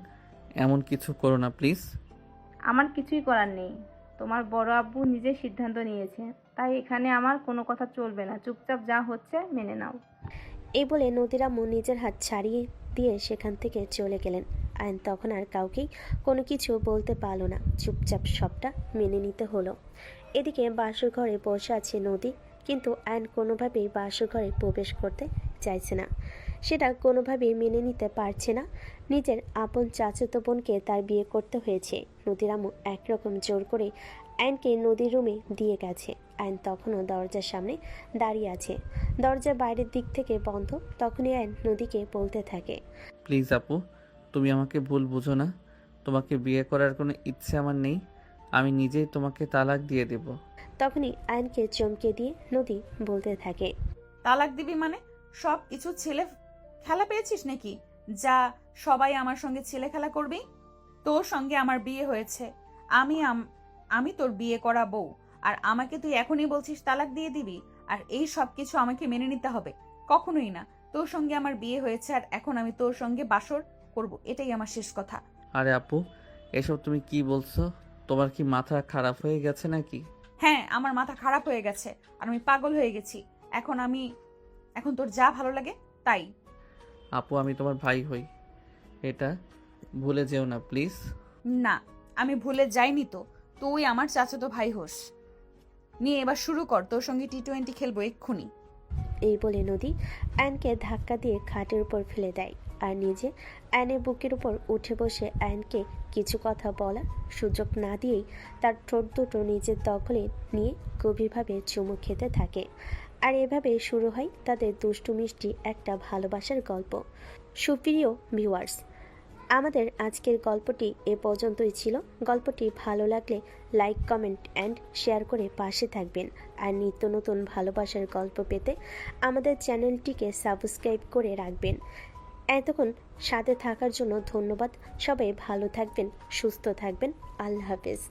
এমন কিছু করো না প্লিজ। আমার কিছুই করার নেই, তোমার বড় আব্বু নিজের সিদ্ধান্ত নিয়েছে, তাই এখানে আমার কোনো কথা চলবে না। চুপচাপ যা হচ্ছে মেনে নাও। এই বলে নদীর আম্মু নিজের হাত ছাড়িয়ে দিয়ে সেখান থেকে চলে গেলেন। আয়ন তখন আর কাউকেই কোনো কিছু বলতে পারল না, চুপচাপ সবটা মেনে নিতে হলো। এদিকে বাসর ঘরে বসে আছে নদী, কিন্তু আয়ন কোনোভাবেই বাসর ঘরে প্রবেশ করতে চাইছে না। সেটা কোনোভাবেই মেনে নিতে পারছে না। নিজের আপন চাচাতো বোনকে তার বিয়ে করতে হয়েছে। নদীর আম্মু একরকম জোর করে আয়নকে নদীর রুমে দিয়ে গেছে। আয়ন তখনও দরজার সামনে দাঁড়িয়ে আছে, দরজা বাইরের দিক থেকে বন্ধ। তখনই আয়ন নদীকে বলতে থাকে, প্লিজ আপু, তুমি আমাকে ভুল বুঝো না। তোমাকে বিয়ে করার কোনো ইচ্ছে আমার নেই। আমি নিজেই তোমাকে তালাক দিয়ে দেব। তখনই আয়নকে চমকে দিয়ে নদী বলতে থাকে, তালাক দিবি মানে? সব কিছু ছেলে খেলা পেয়েছিস নাকি? যা, সবাই আমার সঙ্গে ছেলে খেলা করবি? তোর সঙ্গে আমার বিয়ে হয়েছে, আমি তোর বিয়ে করা বউ, আর আমাকে তুই এখনই বলছিস তালাক দিয়ে দিবি? আর এই সব কিছু আমাকে মেনে নিতে হবে? কখনোই না। তোর সঙ্গে আমার বিয়ে হয়েছে, আর এখন আমি তোর সঙ্গে বাসর করব, এটাই আমার শেষ কথা। আরে আপু, এসব তুমি কি বলছো? তোমার কি মাথা খারাপ হয়ে গেছে নাকি? হ্যাঁ, আমার মাথা খারাপ হয়ে গেছে, আর আমি পাগল হয়ে গেছি। এখন তোর যা ভালো লাগে তাই। আপু, আমি তোমার ভাই হই, এটা ভুলে যেও না প্লিজ। না, আমি ভুলে যাইনি তো। তুই আমার চাচাতো ভাই হোস। নিয়ে এবার শুরু কর, তোর সঙ্গে টি-20 খেলবো এক্ষুনি। এই বলে নদী আয়নকে ধাক্কা দিয়ে খাটের উপর ফেলে দেয়, আর নিজে আয়নের বুকের উপর উঠে বসে আয়নকে কিছু কথা বলার সুযোগ না দিয়েই তার ঠোঁট দুটো নিজের দখলে নিয়ে গভীরভাবে চুমু খেতে থাকে। আর এভাবে শুরু হয় তাদের দুষ্টু মিষ্টি একটা ভালোবাসার গল্প। সুপ্রিয় ভিউয়ার্স, আমাদের আজকের গল্পটি এ পর্যন্তই ছিল। গল্পটি ভালো লাগলে লাইক, কমেন্ট অ্যান্ড শেয়ার করে পাশে থাকবেন। আর নিত্য নতুন ভালোবাসার গল্প পেতে আমাদের চ্যানেলটিকে সাবস্ক্রাইব করে রাখবেন। এতক্ষণ সাথে থাকার জন্য ধন্যবাদ। সবাই ভালো থাকবেন, সুস্থ থাকবেন। আল্লাহ হাফেজ।